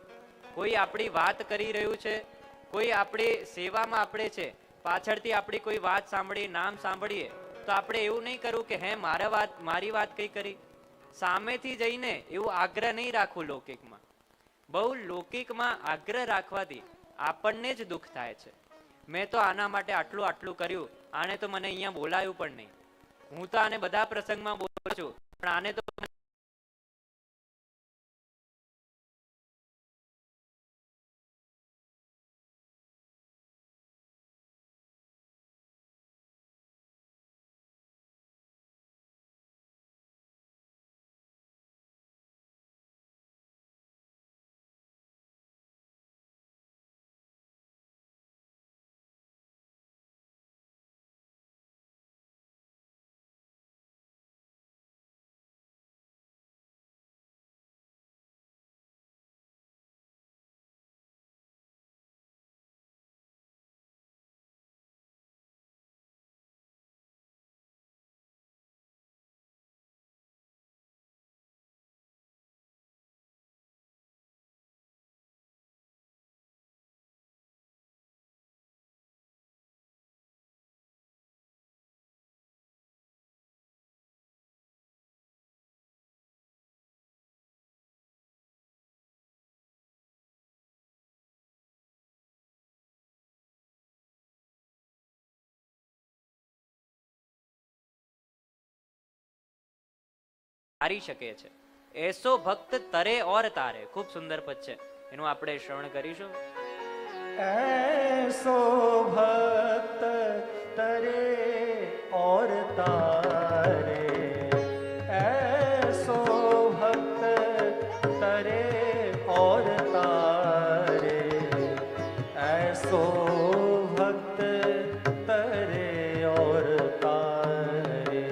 કોઈ આપણી વાત કરી રહ્યું છે, કોઈ આપણી સેવામાં આપણે છે, પાછળથી આપણી કોઈ વાત સાંભળીએ, નામ સાંભળીએ તો આપણે એવું નહીં કરવું કે હે મારી વાત કઈ કરી. સામેથી જઈને એવું આગ્રહ નહીં રાખવું. લૌકિકમાં બહુ લૌકિકમાં આગ્રહ રાખવાથી આપણને જ દુઃખ થાય છે. મેં તો આના માટે આટલું કર્યું, આને તો મને અહીંયા બોલાયું પણ નહીં. હું તો આને બધા પ્રસંગમાં બોલું છું, પણ આને તો તારી શકે છે. એસો ભક્ત તરે ઓર તારે. ખૂબ સુંદર પદ છે, એનું આપણે શ્રવણ કરીશું. એસો ભક્ત તરે ઓર તારે, એસો ભક્ત તરે ઓર તારે, એસો ભક્ત તરે ઓર તારે.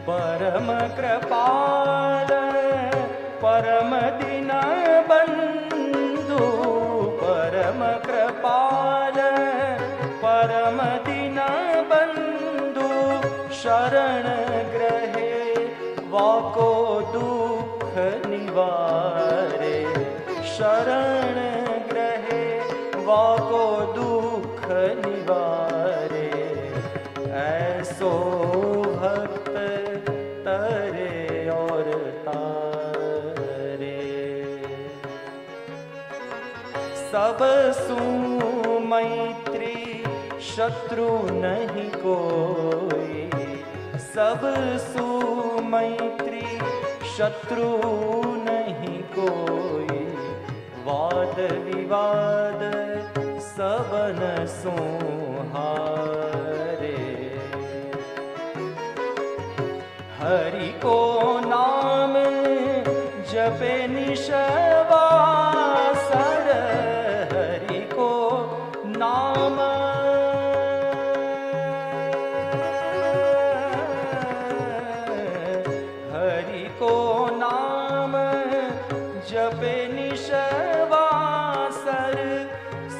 परम कृपाल परम दीन बंधु, परम कृपाल परम दीन बंधु, शरण ग्रहे वाको दुख निवार. शरण ग्रहे वाको दुख निवारे, ऐसो भक्त तरे और तारे। सब सुमैत्री शत्रु नहीं कोई, सब सुमैत्री शत्रु नहीं कोई, वाद विवाद सबन सुहारे। हरि को नाम जपे निशवासर, हरि को नाम हरि को नाम जपे निशवासर,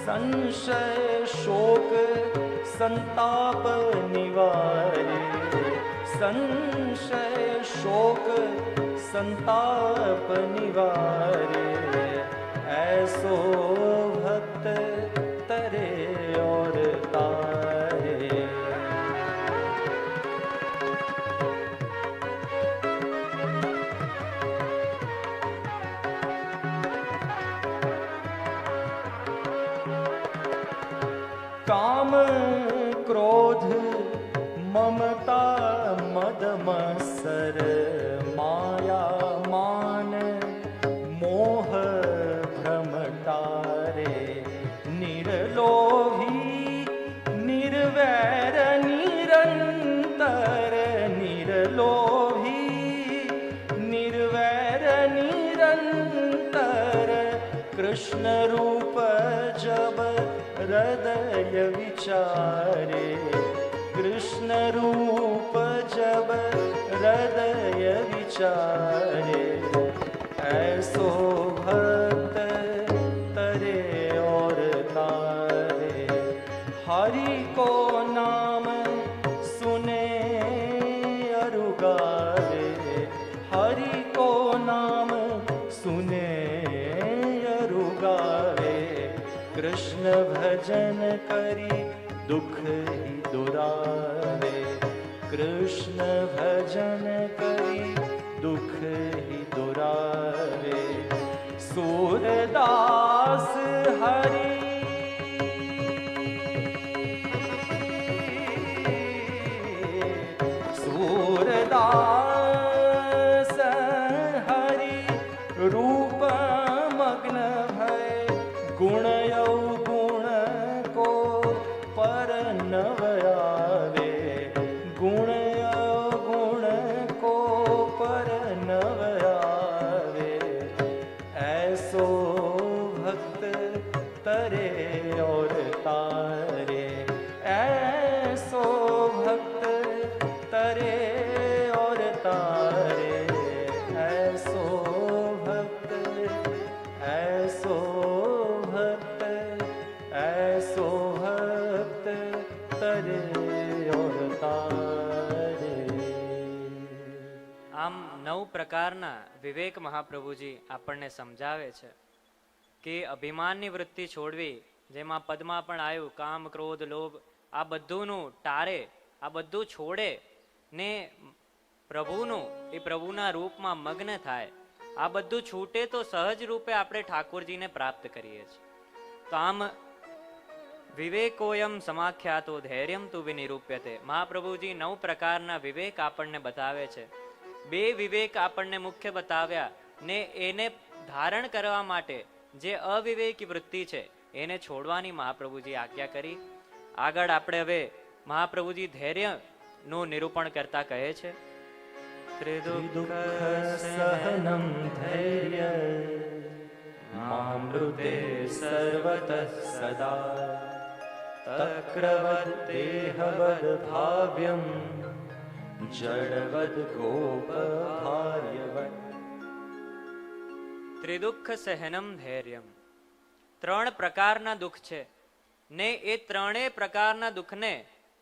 संशय शोक संताप निवारे, संशय शोक संताप निवारे, ऐसो भक्त तरे और तारे। काम क्रोध ममता मद मत्सर, माया मान मोह भ्रम टारे, निरलोभी निर्वैर निरंतर, निरलोभी निर्वैर निरंतर, कृष्ण रूप जब हृदय विचारे, कृष्ण रूप जब हृदय विचारे, ऐसो भक्त तरे और तारे। हरि को नाम सुने अरु गावे, हरि को नाम सुने अरु गावे, कृष्ण भजन करी दुख ही दुरावे, कृष्ण भजन करी दुख ही दुरावे। सूरदास हरि सूरदास हरि रूप मग्न भय, गुण गुण को पर नवयावे, गुण गुण को पर नवयावे, ऐसो भक्त तरे और तारे, ऐसो भक्त तरे और तारे, ऐसो भक्त ऐसो भक्त ऐसो भक्त तरे और तारे। આમ 9 પ્રકારના વિવેક મહાપ્રભુજી આપણને સમજાવે છે કે અભિમાનની વૃત્તિ છોડવી, જેમાં પદમાં પણ આવ્યું કામ ક્રોધ લોભ, આ બધુંનું ટારે, આ બધું છોડે ને પ્રભુનું એ પ્રભુના રૂપમાં મગ્ન થાય, આ બધું છૂટે તો સહજ રૂપે આપણે ઠાકોરજીને પ્રાપ્ત કરીએ છીએ. તો આમ વિવેકોયમ સમાખ્યાતો ધૈર્યમ તુ વિનિરૂપ્યતે. મહાપ્રભુજી 9 પ્રકારના વિવેક આપણને બતાવે છે. 2 વિવેક આપણને મુખ્ય બતાવ્યા ને એને ધારણ કરવા માટે જે અવિવેકી વૃત્તિ છે એને છોડવાની મહાપ્રભુજી આજ્ઞા કરી. આગળ આપણે હવે મહાપ્રભુજી ધૈર્યનું નિરૂપણ કરતા કહે છે, ત્રિદુઃખ સહનમ ધૈર્ય મામૃતે સર્વતઃ સદા, તક્રવદ દેહવદ ભાવ્યમ જડવદ ગોપ ભાર્યવદ. ત્રિદુઃખ સહનમ ધૈર્યમ. 3 પ્રકારના દુઃખ છે ને એ 3 પ્રકારના દુઃખને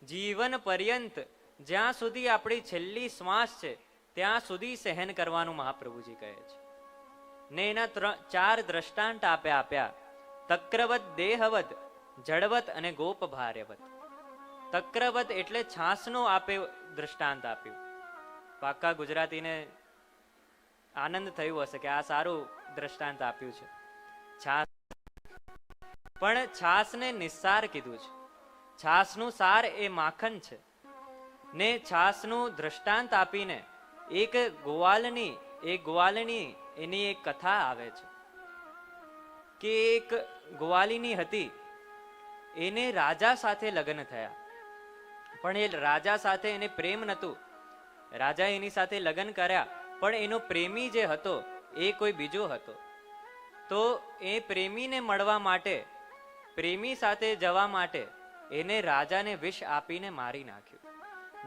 જીવન પર્યંત, જ્યાં સુધી આપણી છેલ્લી શ્વાસ છે ત્યાં સુધી સહન કરવાનું મહાપ્રભુજી કહે છે. ને એના 4 દ્રષ્ટાંત આપ્યા. તક્રવત, દેહવત, જડવત અને ગોપ ભાર્યવત. તક્રવત એટલે છાસનો દ્રષ્ટાંત આપ્યું. પાક્કા ગુજરાતીને આનંદ થયું હશે કે આ સારું દ્રષ્ટાંત આપ્યું છે. છાસ, પણ છાસને નિસ્સાર કીધું છે. છાસનું સાર એ માખણ છે. ને છાસનું દ્રષ્ટાંત આપીને એક ગોવાલની એની એક કથા આવે છે કે એક ગોવાલિની હતી, એને રાજા સાથે લગ્ન થયા, પણ એ રાજા સાથે એને પ્રેમ નહોતું. રાજા એની સાથે લગ્ન કર્યા, પણ એનો પ્રેમી જે હતો એ કોઈ બીજો હતો. તો એ પ્રેમીને મળવા માટે, પ્રેમી સાથે જવા માટે એને રાજાને વિષ આપીને મારી નાખ્યું.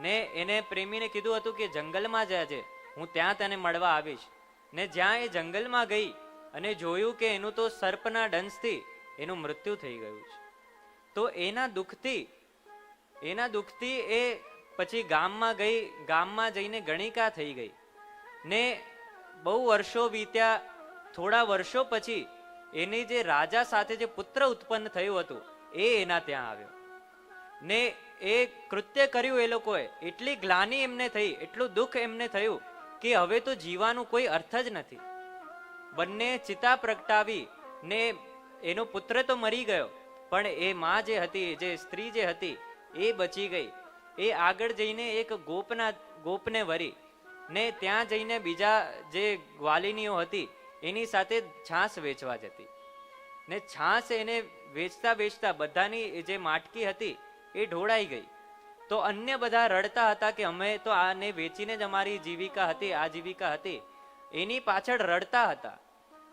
ને એને પ્રેમીને કીધું હતું કે જંગલમાં જજે, હું ત્યાં તને મળવા આવીશ. ને જ્યાં એ જંગલમાં ગઈ અને જોયું કે એનું તો સર્પના ડંશથી એનું મૃત્યુ થઈ ગયું છે. તો એના દુઃખથી એ પછી ગામમાં ગઈ, ગામમાં જઈને ગણિકા થઈ ગઈ. ને બહુ વર્ષો વીત્યા. થોડા વર્ષો પછી એની જે રાજા સાથે જે પુત્ર ઉત્પન્ન થયું હતું એ એના ત્યાં આવ્યો. ને એ કૃત્ય કર્યું એ લોકોએ, એટલી ગ્લાની એમને થઈ, એટલું દુઃખ એમને થયું કે હવે તો જીવાનું કોઈ અર્થ જ નથી. બંને ચિતા પ્રગટાવી ને એનો પુત્ર તો મરી ગયો, પણ એ માં જે હતી, જે સ્ત્રી જે હતી એ બચી ગઈ. એ આગળ જઈને એક ગોપને વરી ને ત્યાં જઈને બીજા જે ગ્વાલિનીઓ હતી એની સાથે છાસ વેચવા જતી. ને છાસ એને વેચતા બધાની જે માટકી હતી એ ઢોળાઈ ગઈ. તો અન્ય બધા રડતા હતા કે અમે તો આને વેચીને જ અમારી જીવિકા હતી, એની પાછળ રડતા હતા.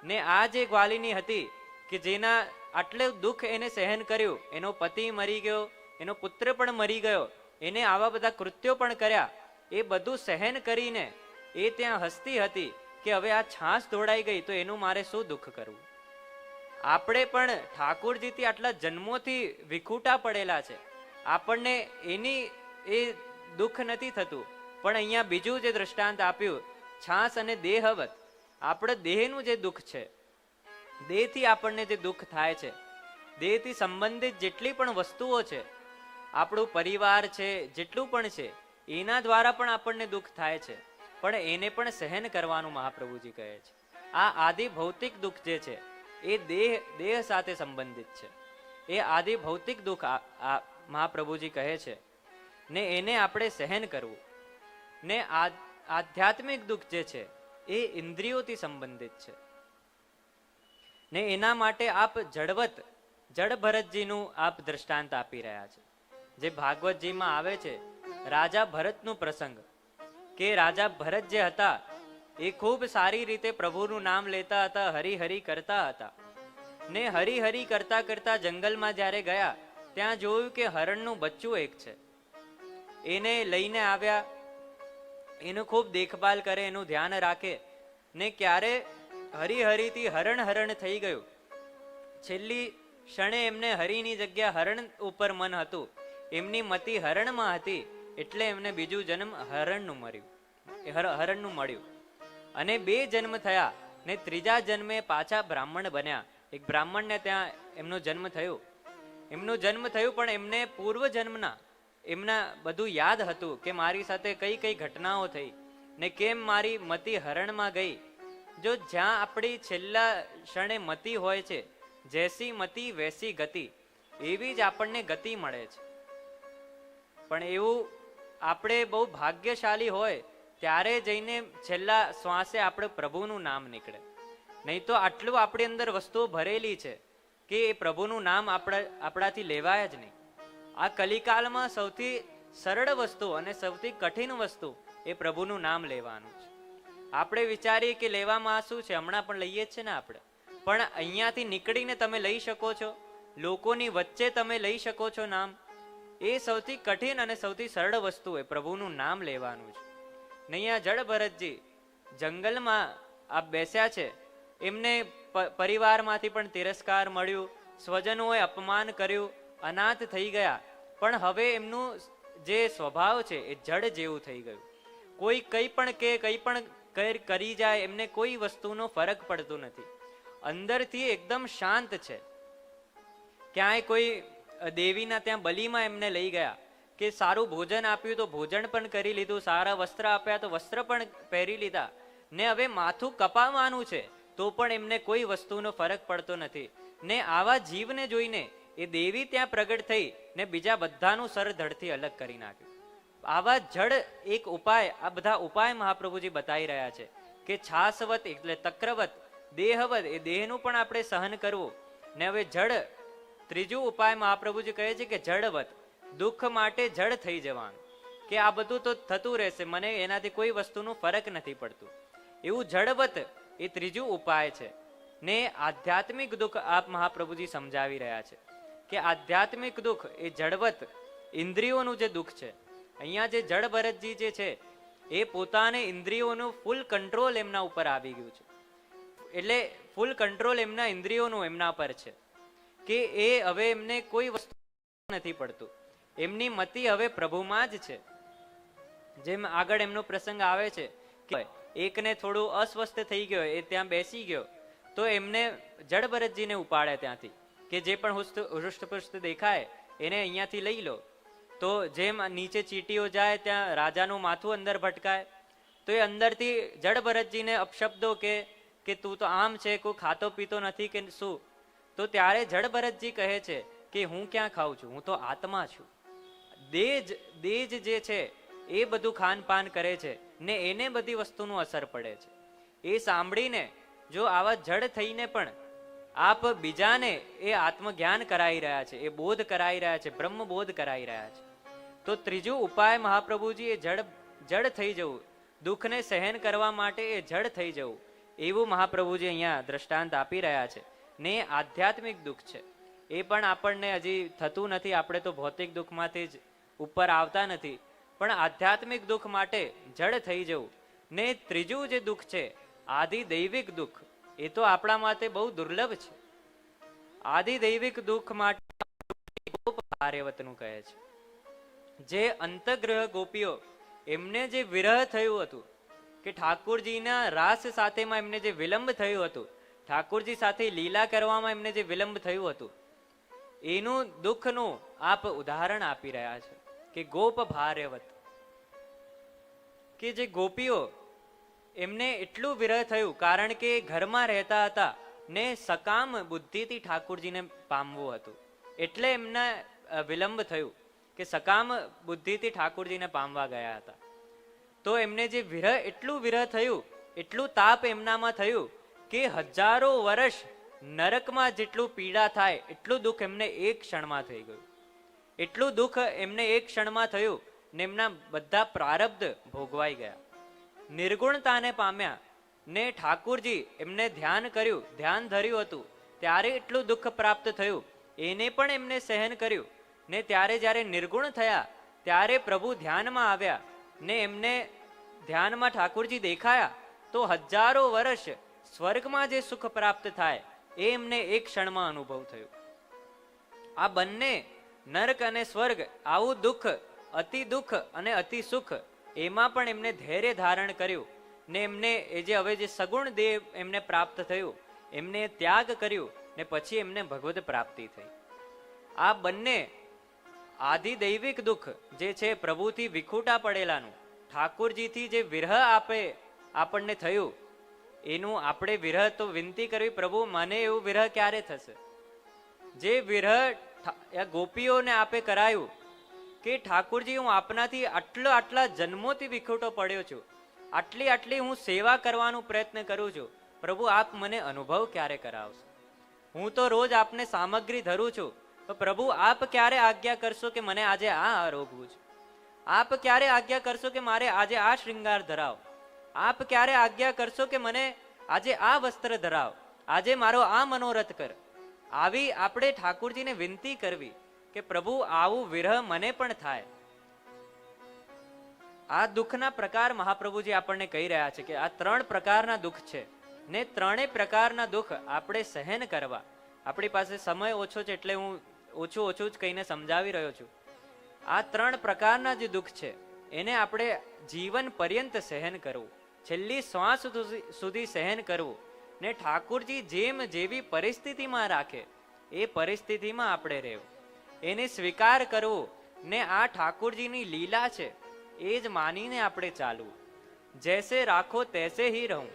ને આ જે ગ્વાલિની હતી કે જેના આટલું દુઃખ એને સહન કર્યું, એનો પતિ મરી ગયો, એનો પુત્ર પણ મરી ગયો, એને આવા બધા કૃત્યો પણ કર્યા, એ બધું સહન કરીને એ ત્યાં હસતી હતી કે હવે આ છાસ ઢોળાઈ ગઈ તો એનું મારે શું દુઃખ કરવું. આપણે પણ ઠાકોરજીથી આટલા જન્મોથી વિખૂટા પડેલા છે, આપણને એની એ દુઃખ નથી થતું. પણ અહીંયા બીજું જે દ્રષ્ટાંત આપ્યું છાસ અને દેહવત, આપણે દેહનું જે દુઃખ છે, દેહથી આપણને જે દુઃખ થાય છે, દેહથી સંબંધિત જેટલી પણ વસ્તુઓ છે, આપણું પરિવાર છે, જેટલું પણ છે, એના દ્વારા પણ આપણને દુઃખ થાય છે, પણ એને પણ સહન કરવાનું મહાપ્રભુજી કહે છે. આ આદિ ભૌતિક દુઃખ જે છે એ દેહ સાથે સંબંધિત છે. એ આદિ ભૌતિક દુઃખ મહાપ્રભુજી કહે છે ને એને આપણે સહન કરવું. ને આધ્યાત્મિક દુઃખ જે છે એ ઇન્દ્રિયોથી સંબંધિત છે. ને એના માટે આપ જડ ભરતજીનું આપ દ્રષ્ટાંત આપી રહ્યા છે. જે ભાગવતજીમાં આવે છે રાજા ભરતનું પ્રસંગ, કે રાજા ભરત જે હતા એ ખૂબ સારી રીતે પ્રભુનું નામ લેતા હતા, હરિહરિ કરતા હતા. ને હરિહરિ કરતા કરતા જંગલમાં જ્યારે ગયા ત્યાં જોયું કે હરણનું બચ્ચું એક છે. એને લઈને આવ્યા, એનું ખૂબ દેખભાલ કરે, એનું ધ્યાન રાખે. ને ક્યારે હરિહરિથી હરણ થઈ ગયું. છેલ્લી ક્ષણે એમને હરિની જગ્યા હરણ ઉપર મન હતું, એમની મતિ હરણમાં હતી, એટલે એમને બીજું જન્મ હરણનું મળ્યું. અને 2 જન્મ થયા ને ત્રીજા જન્મે પાછા બ્રાહ્મણ બન્યા. એક બ્રાહ્મણને ત્યાં એમનો જન્મ થયું. પણ એમને પૂર્વ જન્મના એમના બધું યાદ હતું કે મારી સાથે કઈ કઈ ઘટનાઓ થઈ ને કેમ મારી મતિ હરણમાં ગઈ. જો જ્યાં આપણી છેલ્લા ક્ષણે મતિ હોય છે, જેસી મતિ વૈસી ગતિ, એવી જ આપણને ગતિ મળે છે. પણ એવું આપણે બહુ ભાગ્યશાળી હોય ત્યારે જઈને છેલ્લા શ્વાસે આપણે પ્રભુનું નામ નીકળે. નહીં તો આટલું આપણી અંદર વસ્તુઓ ભરેલી છે કે એ પ્રભુનું નામ આપણાથી લેવાય જ નહીં. આ કલિકાલમાં સૌથી સરળ વસ્તુ અને સૌથી કઠિન વસ્તુ એ પ્રભુનું નામ લેવાનું છે. આપણે વિચારીએ કે લેવામાં શું છે, હમણાં પણ લઈએ જ છે ને આપણે, પણ અહીંયાથી નીકળીને તમે લઈ શકો છો, લોકોની વચ્ચે તમે લઈ શકો છો નામ. એ સૌથી કઠિન અને સૌથી સરળ વસ્તુ એ પ્રભુનું નામ લેવાનું છે. ને અહીંયા જડ ભરતજી જંગલમાં આ બેસ્યા છે, એમને પરિવારમાંથી પણ તિરસ્કાર મળ્યું, સ્વજનોએ અપમાન કર્યું, અનાથ થઈ ગયા. પણ હવે એમનું જે સ્વભાવ છે એ જડ જેવું થઈ ગયું. કોઈ કંઈ પણ કરી જાય, એમને કોઈ વસ્તુનો ફરક પડતો નથી. અંદરથી એકદમ શાંત છે. ક્યાંય કોઈ દેવીના ત્યાં બલીમાં એમને લઈ ગયા કે સારું ભોજન આપ્યું તો ભોજન પણ કરી લીધું, સારા વસ્ત્ર આપ્યા તો વસ્ત્ર પણ પહેરી લીધા, ને હવે માથું કપાવવાનું છે તો પણ એમને કોઈ વસ્તુનો ફરક પડતો નથી. ને આવા જીવને જોઈને એ દેવી ત્યાં પ્રગટ થઈ ને બીજા બધાનું સર ધડથી અલગ કરી નાખ્યું. આવા જડ એક ઉપાય, આ બધા ઉપાય મહાપ્રભુજી બતાવી રહ્યા છે કે છાસવત એટલે તક્રવત, દેહવત એ દેહનું પણ આપણે સહન કરવું. ને હવે જડ ત્રીજું ઉપાય મહાપ્રભુજી કહે છે કે જડવત, દુઃખ માટે જડ થઈ જવાનું, કે આ બધું તો થતું રહેશે, મને એનાથી કોઈ વસ્તુનું ફરક નથી પડતું, એવું જડવત એ ત્રીજું ઉપાય છે. ને આધ્યાત્મિક દુઃખ આપ મહાપ્રભુજી સમજાવી રહ્યા છે કે આધ્યાત્મિક દુઃખ એ જડવત ઇન્દ્રિયોનું જે દુઃખ છે. અહીંયા જે જડ ભરતજી જે છે એ પોતાને ઇન્દ્રિયોનું ફૂલ કંટ્રોલ એમના ઉપર આવી ગયું છે. એટલે ફૂલ કંટ્રોલ એમના ઇન્દ્રિયોનું એમના પર છે કે એ હવે એમને કોઈ વસ્તુ નથી પડતું, એમની મતિ હવે પ્રભુમાં જ છે. જેમ આગળ એમનો પ્રસંગ આવે છે કે એકને થોડું અસ્વસ્થ થઈ ગયો, એ ત્યાં બેસી ગયો તો એમને જડ ભરતજીને ઉપાડે ત્યાંથી કે જે પણ હૃષ્ટપુષ્ટ દેખાય એને અહીંયાથી લઈ લો. તો જેમ નીચે ચીટીઓ જાય ત્યાં રાજાનું માથું અંદર ભટકાય, તો એ અંદરથી જડ ભરતજીને અપશબ્દો કે તું તો આમ છે, કોઈ ખાતો પીતો નથી કે શું. તો ત્યારે જડ ભરતજી કહે છે કે હું ક્યાં ખાઉં છું, હું તો આત્મા છું. દેજ જે છે એ બધું ખાનપાન કરે છે ને એને બધી વસ્તુનું અસર પડે છે. એ સાંભળીને જો આવા જડ થઈને પણ આપ બીજાને એ આત્મજ્ઞાન કરાવી રહ્યા છે, એ બોધ કરાવી રહ્યા છે, બ્રહ્મ બોધ કરાવી રહ્યા છે, તો ત્રીજું ઉપાય મહાપ્રભુજી એ જડ થઈ જવું, દુઃખને સહન કરવા માટે એ જડ થઈ જવું, એવું મહાપ્રભુજી અહીંયા દ્રષ્ટાંત આપી રહ્યા છે. ને આધ્યાત્મિક દુઃખ છે એ પણ આપણને હજી થતું નથી, આપણે તો ભૌતિક દુઃખમાંથી જ ઉપર આવતા નથી, પણ આધ્યાત્મિક દુઃખ માટે જડ થઈ જવું. ને ત્રીજું જે દુઃખ છે આદિ દૈવિક દુઃખ, એ તો આપણા માટે બહુ દુર્લભ છે. આદિ દૈવિક દુઃખ માટે આર્યવતનું કહે છે. જે અંતગ્રહ ગોપીઓ એમને જે વિરહ થયું હતું કે ઠાકોરજીના રાસ સાથેમાં એમને જે વિલંબ થયું હતું, ઠાકોરજી સાથે લીલા કરવામાં એમને જે વિલંબ થયું હતું, એનું દુઃખનું આપ ઉદાહરણ આપી રહ્યા છે કે ગોપ ભાર્યવત, કે જે ગોપીઓ એમને એટલું વિરહ થયું કારણ કે ઘરમાં રહેતા હતા ને સકામ બુદ્ધિથી ઠાકોરજીને પામવું હતું, એટલે એમને વિલંબ થયું કે સકામ બુદ્ધિથી ઠાકોરજીને પામવા ગયા હતા. તો એમને જે વિરહ, એટલું વિરહ થયું, એટલું તાપ એમનામાં થયું કે હજારો વર્ષ નરકમાં જેટલું પીડા થાય એટલું દુઃખ એમને એક ક્ષણમાં થઈ ગયું. એટલું દુઃખ એમને એક ક્ષણમાં થયું ને એમના બધા પ્રારબ્ધ ભોગવાઈ ગયા, નિર્ગુણતાને પામ્યા. ને ઠાકોરજી એમને ધ્યાન કર્યું, ધ્યાન ધર્યું હતું ત્યારે એટલું દુઃખ પ્રાપ્ત થયું, એને પણ એમને સહન કર્યું. ને ત્યારે જ્યારે નિર્ગુણ થયા ત્યારે પ્રભુ ધ્યાનમાં આવ્યા ને એમને ધ્યાનમાં ઠાકોરજી દેખાયા તો હજારો વર્ષ સ્વર્ગમાં જે સુખ પ્રાપ્ત થાય એ એમને એક ક્ષણમાં અનુભવ થયો. આ બંને નરક અને સ્વર્ગ, આવું દુઃખ, અતિ દુઃખ અને અતિ સુખ, એમાં પણ એમને ધૈર્ય ધારણ કર્યું ને એમને એ જે હવે જે સગુણ દેહ એમને પ્રાપ્ત થયું, એમને ત્યાગ કર્યું ને પછી એમને ભગવદ પ્રાપ્તિ થઈ. આ બંને આદિ દૈવિક દુઃખ જે છે પ્રભુથી વિખૂટા પડેલાનું, ઠાકોરજીથી જે વિરહ આપણને થયું, એનું આપણે વિરહ તો વિનંતી કરવી, પ્રભુ મને એવું વિરહ ક્યારે થશે. જે વિરહ ગોપીઓને આપે કરાયું કે ઠાકોરજી હું આપનાથી આટલા જન્મોથી વિખૂટો પડ્યો છું, આટલી હું સેવા કરવાનો પ્રયત્ન કરું છું, પ્રભુ આપ મને અનુભવ ક્યારે કરાવશો. હું તો રોજ આપને સામગ્રી ધરું છું, તો પ્રભુ આપ ક્યારે આજ્ઞા કરશો કે મને આજે આ આરોગવું છે, આપ ક્યારે આજ્ઞા કરશો કે મારે આજે આ શ્રૃંગાર ધરાવ, આપ ક્યારે આજ્ઞા કરશો કે મને આજે આ વસ્ત્ર ધરાવ, આજે મારો આ મનોરથ કર. આવી આપણે ઠાકોરજીને વિનંતી કરવી કે પ્રભુ આવું વિરહ મને પણ થાય. આ દુઃખના પ્રકાર મહાપ્રભુજી આપણને કહી રહ્યા છે કે આ 3 પ્રકારના દુઃખ છે ને 3 પ્રકારના દુઃખ આપણે સહન કરવા. આપણી પાસે સમય ઓછો છે એટલે હું ઓછું જ કહીને સમજાવી રહ્યો છું. આ 3 પ્રકારના જે દુઃખ છે એને આપણે જીવન પર્યંત સહન કરવું. છેલ્લી શ્વાસ સુધી સહન કરવું ને ઠાકુરજી જેમ જેવી પરિસ્થિતિમાં રાખે એ પરિસ્થિતિમાં આપણે રહેવું, એને સ્વીકાર કરવું ને આ ઠાકુરજીની લીલા છે એ જ માનીને આપણે ચાલવું. જૈસે રાખો તૈસે હી રહું.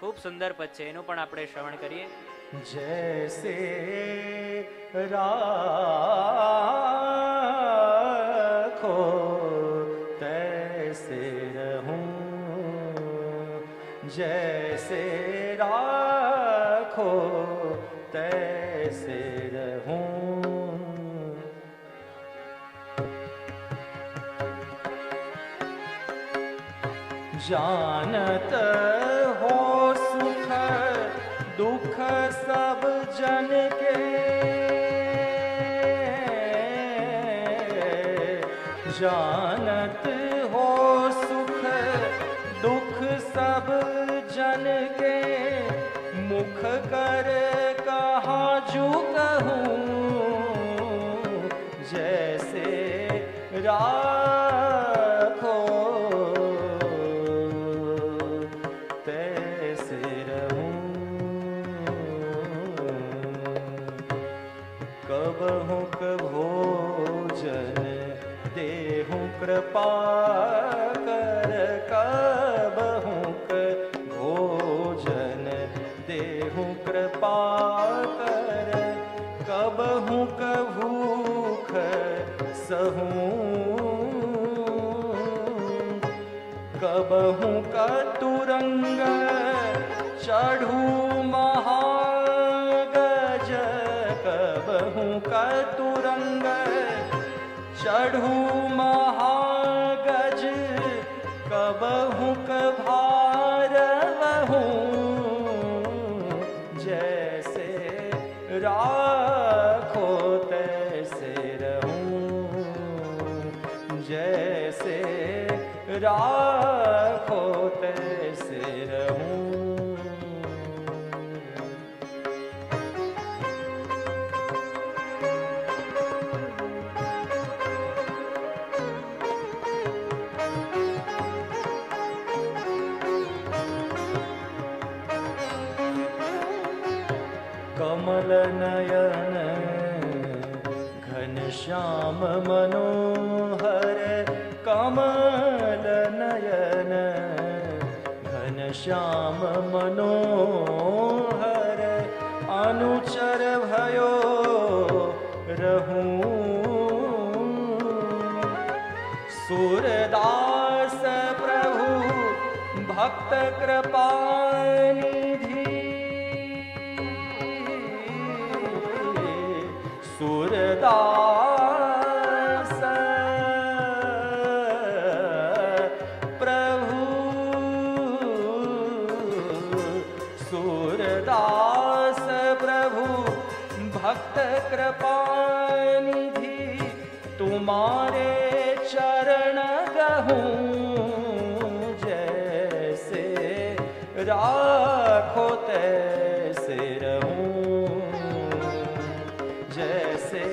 ખૂબ સુંદર પદ છે, એનું પણ આપણે શ્રવણ કરીએ. જૈસે રાખો તૈસે રહું, જૈસે રાખો તૈસે રહું. जानत हो सुख दुख सब जन के, जानत हो सुख दुख सब जन के, मुख कर कहाँ जू कहूँ, जैसे राखो तैसे रहूं. कबहु भोजन देहूं कृपा कर, कबहु भोजन देहूं कृपा कर, कबहु भूख सहूं, कबहु तुरंग चढ़ू महागज, कबहु तुरंग चढ़ू महागज, कबहु भार वहूं, जैसे राखो तैसे रहूं, जैसे राखो तैसे रहूं. कमल नयन घनश्याम मनोहर, कमल नयन घनश्याम मनोहर, अनुचर भयो रहूं, सूरदास प्रभु भक्त कृपा निधि, सूरदास प्रभु, सूरदास प्रभु भक्त कृपा निधि, तुम्हारे चरण गहूं, जैसे राखो तैसे रहूं, जैसे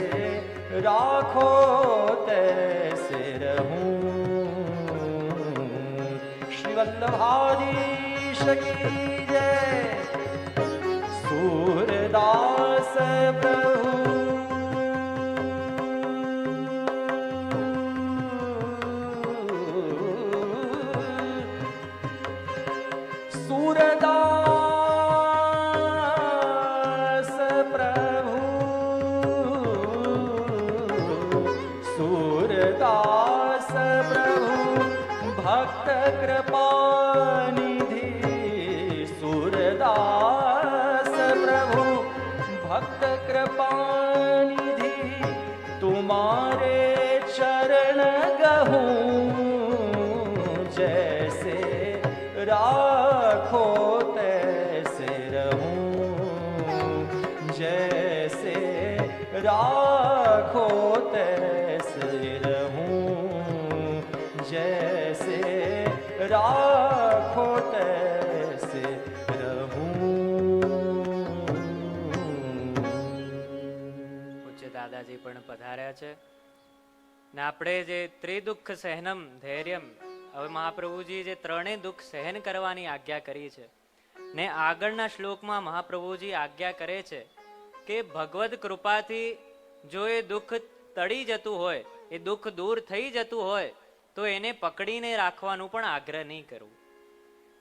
राखो तैसे रहूं. श्री वल्लभाधीश की जय. सूरदास प्रभु सूरदास प्रभु, सूरदास प्रभु भक्त कृपा निधि, सूरदास प्रभु भक्त कृपा निधि, तुम्हारे चरण गहूं, जैसे राखो तैसे रहूं, जैसे राखो तैसे रहूं, जैसे राखो तैसे रहूं. પૂજ્ય દાદાજી પણ પધાર્યા છે ને આપણે જે ત્રિદુઃખ સહનમ ધૈર્યમ હવે મહાપ્રભુજી જે ત્રણેય દુઃખ સહન કરવાની આજ્ઞા કરી છે ને આગળના શ્લોકમાં મહાપ્રભુજી આજ્ઞા કરે છે કે ભગવદ કૃપાથી જો એ દુઃખ ટળી જતું હોય, એ દુઃખ દૂર થઈ જતું હોય તો એને પકડીને રાખવાનું પણ આગ્રહ નહીં કરવું.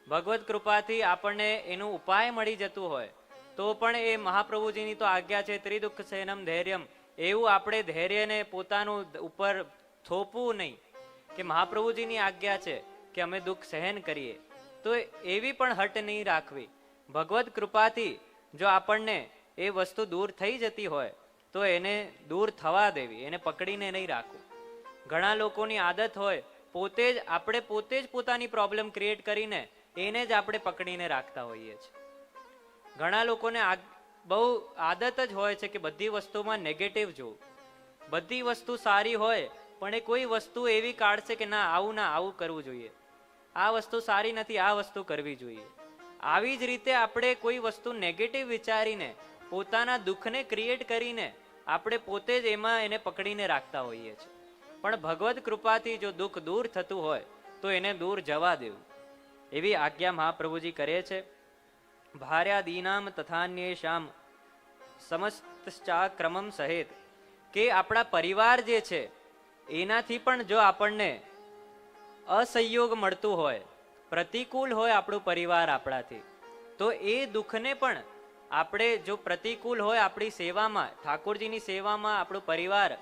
ભગવદ કૃપાથી આપણને એનું ઉપાય મળી જતું હોય તો પણ એ મહાપ્રભુજીની તો આજ્ઞા છે ત્રિદુઃખ સહનમ ધૈર્યમ, એવું આપણે ધૈર્યને પોતાનું ઉપર થોપવું નહીં. કે મહાપ્રભુજીની આજ્ઞા છે કે અમે દુઃખ સહન કરીએ તો એવી પણ હટ નહીં રાખવી. ભગવદ કૃપાથી જો આપણને એ વસ્તુ દૂર થઈ જતી હોય તો એને દૂર થવા દેવી, એને પકડીને નહીં રાખવું. ઘણા લોકોની આદત હોય આપણે પોતે જ પોતાની પ્રોબ્લેમ ક્રિએટ કરીને એને જ આપણે પકડીને રાખતા હોઈએ છીએ. ઘણા લોકોને બહુ આદત જ હોય છે કે બધી વસ્તુમાં નેગેટિવ જોવું. બધી વસ્તુ સારી હોય પણ એ કોઈ વસ્તુ એવી કાઢશે કે ના આવું કરવું જોઈએ, આ વસ્તુ સારી નથી, આ વસ્તુ કરવી જોઈએ. આવી જ રીતે આપણે કોઈ વસ્તુ નેગેટિવ વિચારીને પોતાના દુઃખને ક્રિએટ કરીને આપણે પોતે જ એમાં એને પકડીને રાખતા હોઈએ છીએ. પણ ભગવદ કૃપાથી જો દુઃખ દૂર થતું હોય તો એને દૂર જવા દેવું, એવી આજ્ઞા મહાપ્રભુજી કરે છે. ભાર્યા દીનામ તથાન્યેષામ સમસ્તશ્ચાક્રમમ સહેત, કે આપણા પરિવાર જે છે એનાથી પણ જો આપણને અસહયોગ મળતું હોય, પ્રતિકૂળ હોય આપણું પરિવાર આપણાથી, તો એ દુઃખને પણ આપણે જો પ્રતિકૂળ હોય આપણી સેવામાં, ઠાકોરજીની સેવામાં આપણું પરિવાર,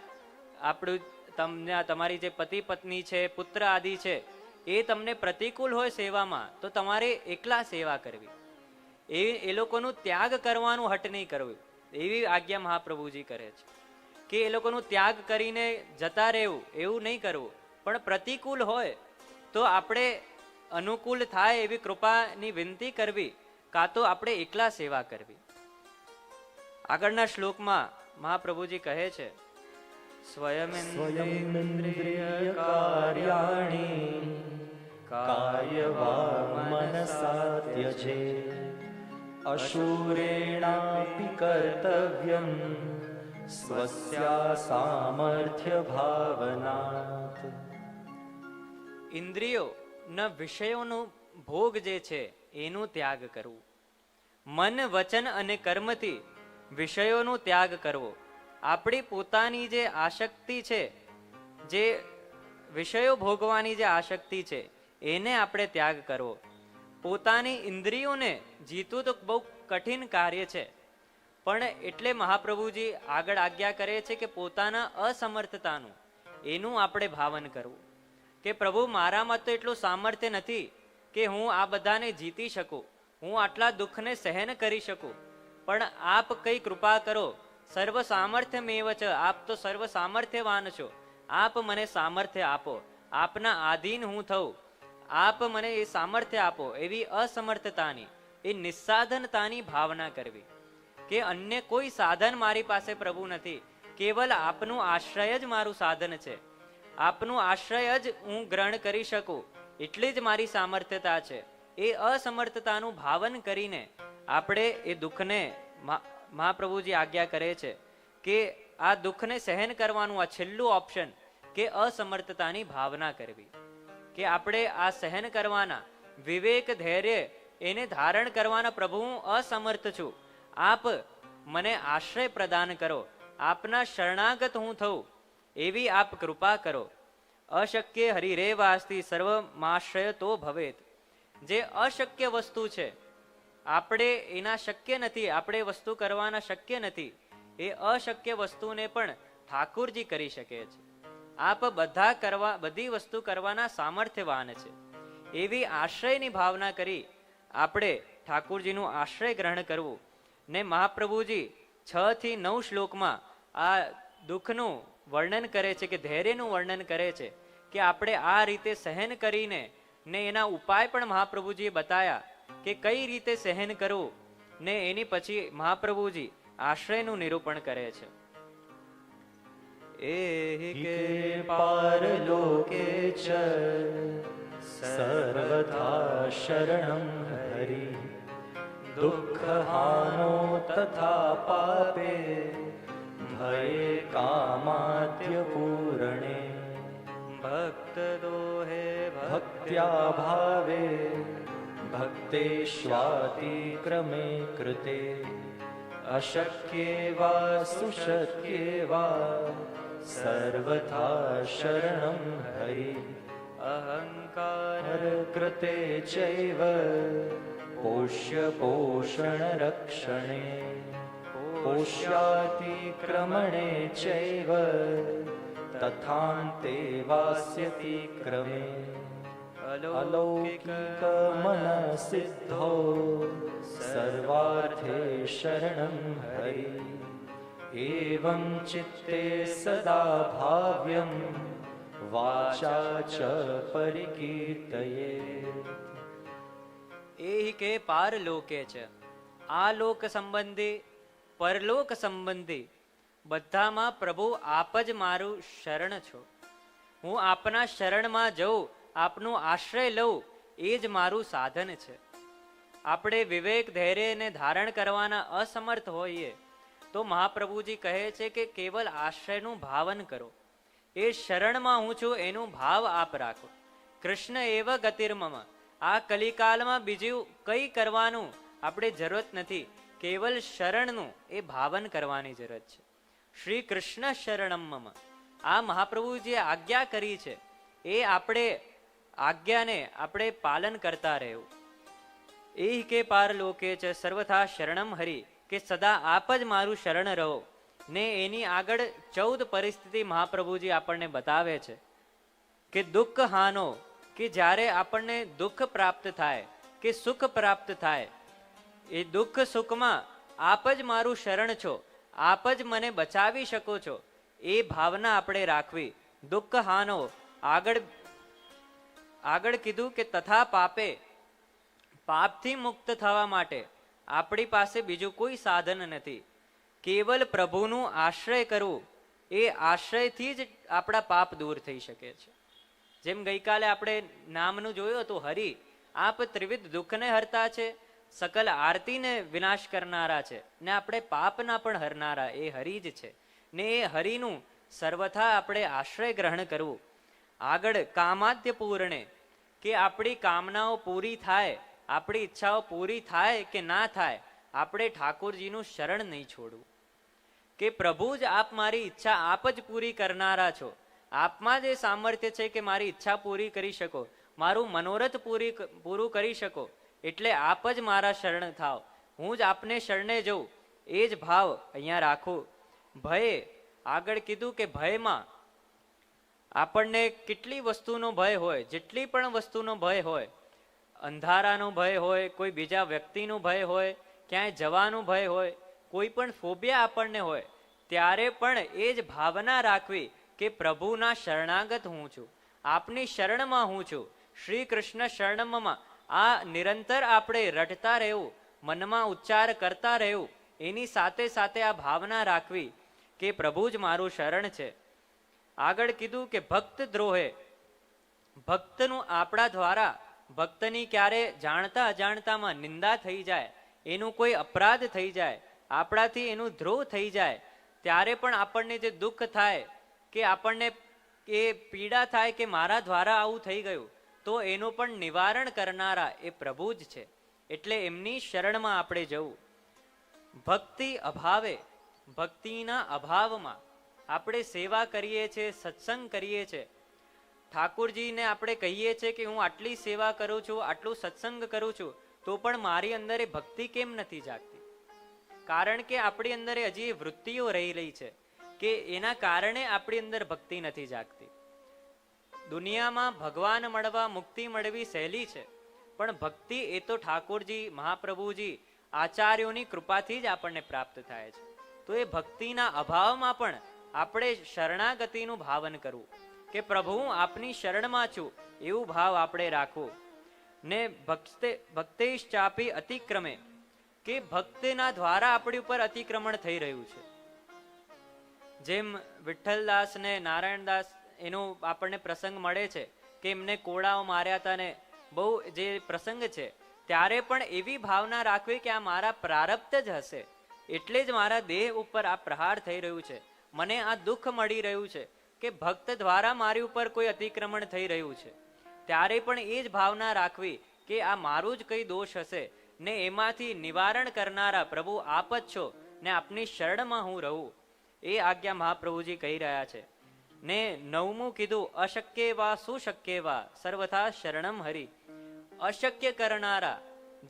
તમારી જે પતિ પત્ની છે, પુત્ર આદિ છે, એ તમને પ્રતિકૂળ હોય સેવામાં તો તમારે એકલા સેવા કરવી. એ લોકોનું ત્યાગ કરવાનું હટ નહીં કરવું, એવી આજ્ઞા મહાપ્રભુજી કરે છે. કે એ લોકોનું ત્યાગ કરીને જતા રહેવું એવું નહીં કરવું, પણ પ્રતિકૂળ હોય તો આપણે અનુકૂળ થાય એવી કૃપાની વિનંતી કરવી, કાં તો આપણે એકલા સેવા કરવી. આગળના શ્લોકમાં મહાપ્રભુજી કહે છે સ્વયમેન્દ્રિય કાર્યાણિ કાય મનસા ત્યજે અશૂરેણાપી કર્તવ્યમ સ્વસ્યા સામર્થ્ય ભાવનાત. ઇન્દ્રિયોના વિષયોનો ભોગ જે છે એનું ત્યાગ કરવું, મન વચન અને કર્મથી વિષયોનો ત્યાગ કરવો. આપણી પોતાની જે આસક્તિ છે, જે વિષયો ભોગવાની જે આસક્તિ છે એને આપણે ત્યાગ કરવો. પોતાની ઇન્દ્રિયોને જીતવું તો બહુ કઠિન કાર્ય છે, પણ એટલે મહાપ્રભુજી આગળ આજ્ઞા કરે છે કે પોતાના અસમર્થતાનું એનું આપણે ભાવન કરવું. કે પ્રભુ મારામાં તો એટલું સામર્થ્ય નથી કે હું આ બધાને જીતી શકું, હું આટલા દુઃખને સહન કરી શકું, પણ આપ કઈ કૃપા કરો. સર્વ સામર્થ્યમેવ છે, આપ તો સર્વ સામર્થ્યવાન છો, આપ મને સામર્થ્ય આપો, આપના આધીન હું થઉં, આપ મને એ સામર્થ્ય આપો. એવી અસમર્થતાની, એ નિસ્સાધનતાની ભાવના કરવી કે અન્ય કોઈ સાધન મારી પાસે પ્રભુ નથી, કેવલ આપનું આશ્રય જ મારું સાધન છે, આપનું આશ્રય જ હું ગ્રહણ કરી શકું, એટલી જ મારી સામર્થ્યતા છે. એ અસમર્થતાનું ભાવન કરીને આપણે એ દુઃખને, મહાપ્રભુજી આજ્ઞા કરે છે કે આ દુઃખને સહન કરવાનું આ છેલ્લું ઓપ્શન, કે અસમર્થતાની ભાવના કરવી. કે આપણે આ સહન કરવાના વિવેક ધૈર્ય એને ધારણ કરવાના, પ્રભુ હું અસમર્થ છું, આપ મને આશ્રય પ્રદાન કરો, આપના શરણાગત હું થઉં એવી આપ કૃપા કરો. અશક્ય હરિરેવાસ્તિ સર્વમાશ્રય તો ભવેત. જે અશક્ય વસ્તુ છે, આપણે એના શક્ય નથી, આપણે વસ્તુ કરવાના શક્ય નથી, એ અશક્ય વસ્તુને પણ ઠાકોરજી કરી શકે છે. આપ બધી વસ્તુ કરવાના સામર્થ્યવાન છે. એવી આશ્રયની ભાવના કરી આપણે ઠાકોરજીનું આશ્રય ગ્રહણ કરવું. ને મહાપ્રભુજી 6 થી 9 શ્લોકમાં આ દુઃખનું વર્ણન કરે છે, કે ધૈર્યનું વર્ણન કરે છે, કે આપણે આ રીતે સહન કરીને ને એના ઉપાય પણ મહાપ્રભુજીએ બતાયા કે કઈ રીતે સહન કરવું. ને એની પછી મહાપ્રભુજી આશ્રયનું નિરૂપણ કરે છે. એકે પારલોકે ચ સર્વથા શરણં હરિ દુઃખહાનો તથા પાપે ભયે કામાદ્ય પૂરણે ભક્ત દોહે ભક્ત ભક્ત્યા ભાવે ભક્તેષ્વાતિક્રમે કૃતે અશક્યે વા સુશક્યે વા સર્વથા શરણં હરિ અહંકાર કૃતે ચૈવ પોષ્ય પોષણ રક્ષણે પોષ્યાતિક્રમણે ચૈવ તથાંતે વાસ્યતિ ક્રમે અલૌકિક મનસિદ્ધો સર્વાર્થે શરણં હરિ એવં ચિત્તે સદા ભાવ્યં વાચા ચ પરિકીર્તયેત. એ કે પારલોકે છે, આ લોક સંબંધી પરલોક સંબંધી બધામાં પ્રભુ આપ જ મારું શરણ છો. હું આપના શરણમાં જઉં, આપનું આશ્રય લઉં, એ જ મારું સાધન છે. આપણે વિવેક ધૈર્યને ધારણ કરવાના અસમર્થ હોઈએ તો મહાપ્રભુજી કહે છે કે કેવલ આશ્રયનું ભાવન કરો. એ શરણમાં હું છું એનું ભાવ આપ રાખો. કૃષ્ણ એવ ગતિર્મમ. આ કલિકાલમાં બીજું કંઈ કરવાનું આપણે જરૂરત નથી, કેવલ શરણનું એ ભાવન કરવાની જરૂરત છે. શ્રી કૃષ્ણ શરણમ મમ. આ મહાપ્રભુજીએ આજ્ઞા કરી છે, એ આપણે આજ્ઞાને આપણે પાલન કરતા રહેવું. એ કે પારલોકે છે સર્વથા શરણમ હરિ, કે સદા આપ જ મારું શરણ રહો. ને એની આગળ 14 પરિસ્થિતિ મહાપ્રભુજી આપણને બતાવે છે કે દુઃખ હાનો, કે જ્યારે આપણને દુઃખ પ્રાપ્ત થાય કે સુખ પ્રાપ્ત થાય, એ દુઃખ સુખમાં આપ જ મારું શરણ છો, આપ જ મને બચાવી શકો છો, એ ભાવના આપણે રાખવી. દુઃખ હાનો આગળ કીધું કે તથા પાપે, પાપથી મુક્ત થવા માટે આપણી પાસે બીજું કોઈ સાધન નથી, કેવલ પ્રભુનું આશ્રય કરવું. એ આશ્રયથી જ આપણા પાપ દૂર થઈ શકે છે. જેમ ગઈકાલે આપણે નામનું જોયું હતું, હરિ આપ ત્રિવિધ દુઃખને હરતા છે, સકલ આરતીને વિનાશ કરનારા છે, ને આપણે પાપના પણ હરનારા એ હરિ જ છે. ને એ હરિનું સર્વથા આપણે આશ્રય ગ્રહણ કરવું. આગળ કામાદ્ય પૂર્ણે, કે આપણી કામનાઓ પૂરી થાય, આપણી ઈચ્છાઓ પૂરી થાય કે ના થાય, આપણે ઠાકોરજીનું શરણ નહીં છોડવું. કે પ્રભુ જ આપ મારી ઈચ્છા આપ જ પૂરી કરનારા છો, આપમાં જ એ સામર્થ્ય છે કે મારી ઈચ્છા પૂરી કરી શકો, મારું મનોરથ પૂરું કરી શકો, એટલે આપ જ મારા શરણ થાવ, હું જ આપને શરણે જઉં, એ જ ભાવ અહીંયા રાખું. ભય આગળ કીધું કે ભયમાં આપણને કેટલી વસ્તુનો ભય હોય, જેટલી પણ વસ્તુનો ભય હોય, અંધારાનો ભય હોય, કોઈ બીજા વ્યક્તિનો ભય હોય, ક્યાંય જવાનો ભય હોય, કોઈ પણ ફોબિયા આપણને હોય, ત્યારે પણ એ જ ભાવના રાખવી કે પ્રભુના શરણાગત હું છું, આપની શરણમાં હું છું. શ્રી કૃષ્ણ શરણમાં આ નિરંતર આપણે રટતા રહેવું, મનમાં ઉચ્ચાર કરતા રહેવું, એની સાથે સાથે આ ભાવના રાખવી કે પ્રભુ જ મારું શરણ છે. આગળ કીધું કે ભક્ત દ્રોહે, ભક્તનું આપણા દ્વારા ભક્તની ક્યારે જાણતા અજાણતામાં નિંદા થઈ જાય, એનું કોઈ અપરાધ થઈ જાય, આપણાથી એનું દ્રોહ થઈ જાય, ત્યારે પણ આપણને જે દુઃખ થાય કે આપણને એ પીડા થાય કે મારા દ્વારા આવું થઈ ગયું, તો એનું પણ નિવારણ કરનારા એ પ્રભુ જ છે. એટલે એમની શરણમાં આપણે જવું. ભક્તિ અભાવે, ભક્તિના અભાવમાં આપણે સેવા કરીએ છીએ, સત્સંગ કરીએ છીએ, ઠાકોરજીને આપણે કહીએ છીએ કે હું આટલી સેવા કરું છું, આટલું સત્સંગ કરું છું, તો પણ મારી અંદર એ ભક્તિ કેમ નથી જાગતી? કારણ કે આપણી અંદર હજી વૃત્તિઓ રહેલી છે કે એના કારણે આપણી અંદર ભક્તિ નથી જાગતી. દુનિયામાં ભગવાન મળવા, મુક્તિ મળવી સહેલી છે, પણ ભક્તિ એ તો ઠાકોરજી, મહાપ્રભુજી, આચાર્યોની કૃપાથી જ આપણને પ્રાપ્ત થાય છે. તો એ ભક્તિના અભાવમાં પણ આપણે શરણાગતિનું ભાવન કરવું કે પ્રભુ હું આપની શરણમાં છું, એવું ભાવ આપણે રાખવું. ને ભક્તેશ ચાપી અતિક્રમે, કે ભક્તિના દ્વારા આપણી ઉપર અતિક્રમણ થઈ રહ્યું છે. જેમ વિઠ્ઠલદાસ ને નારાયણદાસ એનો આપણને પ્રસંગ મળે છે કે એમને કોળાઓ માર્યા હતા ને બહુ જે પ્રસંગ છે, ત્યારે પણ એવી ભાવના રાખવી કે આ મારા પ્રારબ્ધ જ હશે, એટલે જ મારા દેહ ઉપર આ પ્રહાર થઈ રહ્યું છે, મને આ દુઃખ મળી રહ્યું છે, કે ભક્ત દ્વારા મારી ઉપર કોઈ અતિક્રમણ થઈ રહ્યું છે. ત્યારે પણ એ જ ભાવના રાખવી કે આ મારું જ કઈ દોષ હશે ને એમાંથી નિવારણ કરનારા પ્રભુ આપ જ છો ને આપની શરણમાં હું રહું, એ આજ્ઞા મહાપ્રભુજી કહી રહ્યા છે. ને 9મું કીધું, અશક્ય વા સુશક્ય વા સર્વથા શરણમ હરિ. અશક્ય કરનારા,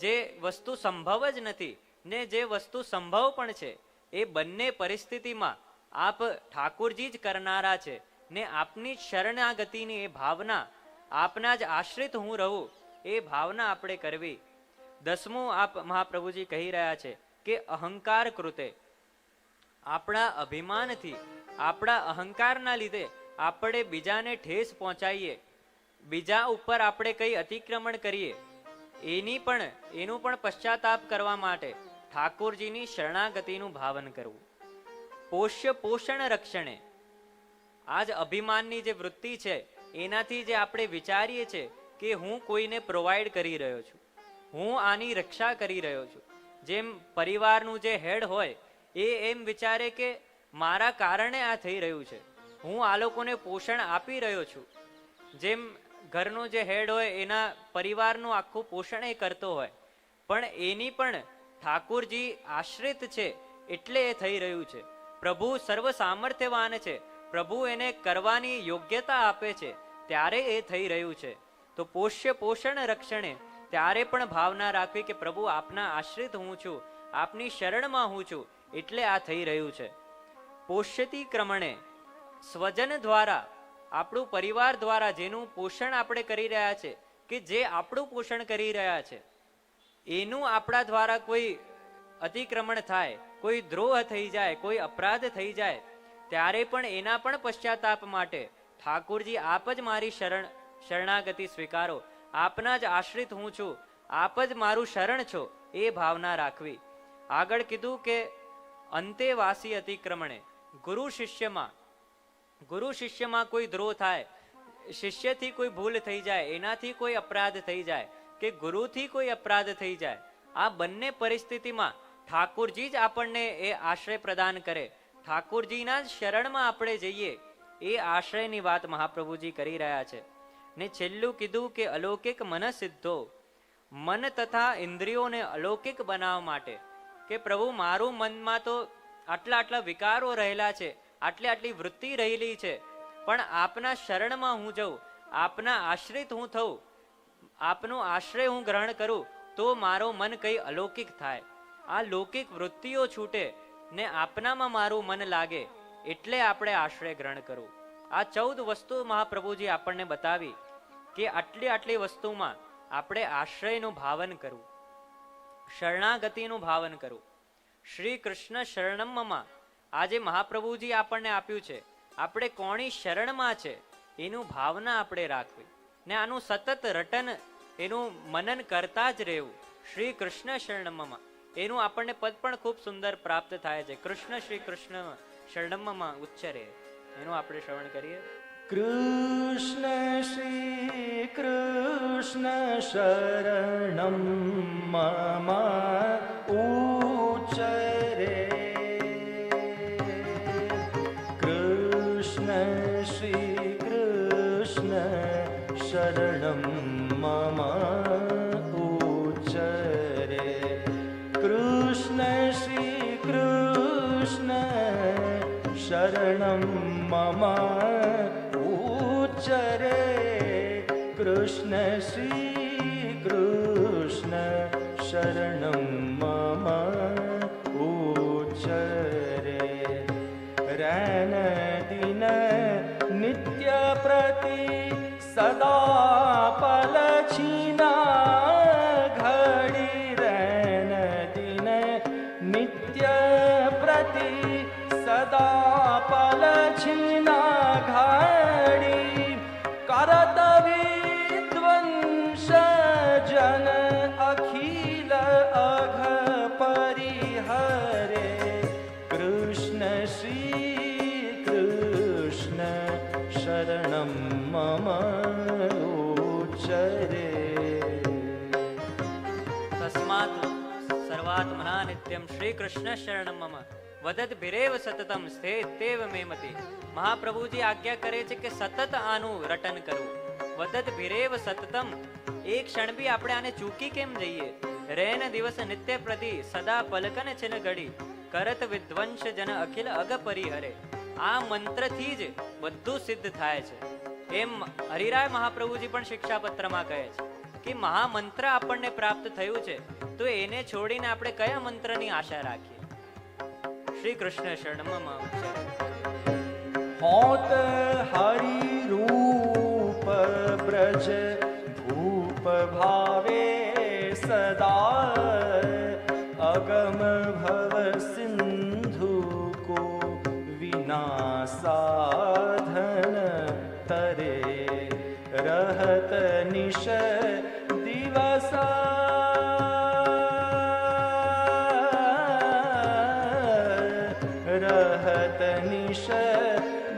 જે વસ્તુ સંભવ જ નથી ને જે વસ્તુ સંભવ પણ છે, એ બંને પરિસ્થિતિમાં આપ ઠાકોરજી જ કરનારા છે ને આપની શરણાગતિની એ ભાવના, આપના જ આશ્રિત હું રહું, એ ભાવના આપણે કરવી. 10મું આપ મહાપ્રભુજી કહી રહ્યા છે કે અહંકાર કૃતે, આપણા અભિમાનથી, આપણા અહંકારના લીધે આપણે બીજાને ઠેસ પહોંચાડીએ, બીજા ઉપર આપણે કઈ અતિક્રમણ કરીએ, એનું પણ પશ્ચાતાપ કરવા માટે ઠાકોરજીની શરણાગતિનું ભાવન કરવું. પોષ્ય પોષણ રક્ષણે, આજ અભિમાનની જે વૃત્તિ છે એનાથી જે આપણે વિચારીએ છીએ કે હું કોઈને પ્રોવાઈડ કરી રહ્યો છું, હું આની રક્ષા કરી રહ્યો છું. જેમ પરિવારનું જે હેડ હોય એ એમ વિચારે કે મારા કારણે આ થઈ રહ્યું છે, હું આ લોકોને પોષણ આપી રહ્યો છું. જેમ ઘરનો જે હેડ હોય એના પરિવારનું આખું પોષણ એ કરતો હોય, પણ એની પણ ઠાકોરજી આશ્રિત છે એટલે એ થઈ રહ્યું છે. પ્રભુ સર્વ સામર્થ્યવાન છે, પ્રભુ એને કરવાની યોગ્યતા આપે છે ત્યારે એ થઈ રહ્યું છે. તો પોષ્ય પોષણ રક્ષણે ત્યારે પણ ભાવના રાખવી કે પ્રભુ આપના આશ્રિત હું છું, આપની શરણમાં હું છું એટલે આ થઈ રહ્યું છે. પોષ્યતિ ક્રમણે, સ્વજન દ્વારા, આપણું પરિવાર દ્વારા જેનું પોષણ આપણે કરી રહ્યા છે, કે જે આપણું પોષણ કરી રહ્યા છે, એનું આપણા દ્વારા કોઈ અતિક્રમણ થાય, કોઈ દ્રોહ થઈ જાય, કોઈ અપરાધ થઈ જાય, ત્યારે પણ એના પણ પશ્ચાતાપ માટે ઠાકોરજી આપ જ મારી શરણાગતિ સ્વીકારો, આપના જ આશ્રિત હું છું, આપ જ મારું શરણ છો, એ ભાવના રાખવી. આગળ કીધું કે અંતેવાસી અતિક્રમણે, ગુરુ શિષ્યમાં કોઈ દ્રોહ થાય, શિષ્યથી કોઈ ભૂલ થઈ જાય, એનાથી કોઈ અપરાધ થઈ જાય કે ગુરુથી કોઈ અપરાધ થઈ જાય, આ બંને પરિસ્થિતિમાં ઠાકોરજી જ આપણને એ આશ્રય પ્રદાન કરે, ઠાકોરજીના જ શરણમાં આપણે જઈએ, એ આશ્રયની વાત મહાપ્રભુજી કરી રહ્યા છે. ને છેલ્લું કીધું કે અલૌકિક મન સિદ્ધો, મન તથા ઇન્દ્રિયોને અલૌકિક બનાવવા માટે કે પ્રભુ મારું મનમાં તો આટલા આટલા વિકારો રહેલા છે, આટલી આટલી વૃત્તિ રહેલી છે, પણ આપના શરણમાં હું જઉં, આપના આશ્રિત હું થઉં, આપનો આશ્રય હું ગ્રહણ કરું તો મારો મન કઈ અલૌકિક થાય, આ લૌકિક વૃત્તિઓ છૂટે ને આપનામાં મારું મન લાગે, એટલે આપણે આશ્રય ગ્રહણ કરવું. આ 14 વસ્તુ મહાપ્રભુજી આપણને બતાવી કે આટલી આટલી વસ્તુમાં આપણે આશ્રયનું ભાવન કરવું, શરણાગતિનું ભાવન કરવું. શ્રી કૃષ્ણ શરણમમાં આજે મહાપ્રભુજી આપણને આપ્યું છે, આપણે કોની શરણમાં છે એનું ભાવના આપણે રાખવી ને આનું સતત રટન, એનું મનન કરતા જ રહેવું. શ્રી કૃષ્ણ શરણમમાં એનું આપણને પદ પણ ખૂબ સુંદર પ્રાપ્ત થાય છે. કૃષ્ણ શ્રી કૃષ્ણ શરણમમાં ઉચ્ચરે, એનું આપણે શ્રવણ કરીએ. કૃષ્ણ શ્રી કૃષ્ણ શરણમ મમ ઉચ્ચરે, કૃષ્ણ શ્રી કૃષ્ણ શરણમ મમ ઉચ્ચરે, કૃષ્ણ શ્રી કૃષ્ણ શરણમ મમ ઉચ્ચરે, કૃષ્ણ શ્રી કૃષ્ણ શરણમ મમ ઉચ્ચરે. રૈન દિન નિત્ય પ્રતિ સદા પલછીના ઘડી, રૈન દિન નિત્ય પ્રતિ સદા પલછીના ઘડી, કરત વિદ્વંસ જન અખિલ અઘ પરિહરે, કૃષ્ણ શ્રી કૃષ્ણ શરણમ મમ ઉચ્ચરે. તસ્માત સર્વાત્મના નિત્યમ શ્રી કૃષ્ણ શરણમ મમ વદત ભિરેવ સતતમ સ્થેતેવ મેમતિ. મહાપ્રભુજી આજ્ઞા કરે છે કે સતત આનું રટન કરવું, વદત ભીરેવ સતતમ. એક ક્ષણ બી આપણે આને ચૂકી કેમ જઈએ? રેન દિવસ નિત્ય પ્રતિ સદા પલકન છિન ઘડી કરત વિધ્વંસ જન અખિલ અગ પરિહરે. આ મંત્રથી જ બધું સિદ્ધ થાય છે. એમ હરિરાય મહાપ્રભુજી પણ શિક્ષાપત્રમાં કહે છે કે મહામંત્ર આપણને પ્રાપ્ત થયું છે, તો એને છોડીને આપણે કયા મંત્રની આશા રાખીએ? શ્રી કૃષ્ણ શરણમાં હોત હરિ રૂપ બ્રજ ભૂપ ભાવે સદા અગમ ભવ સિંધુ કો વિના સાધન તરે રહત નિશ દિવસ રહત નિશ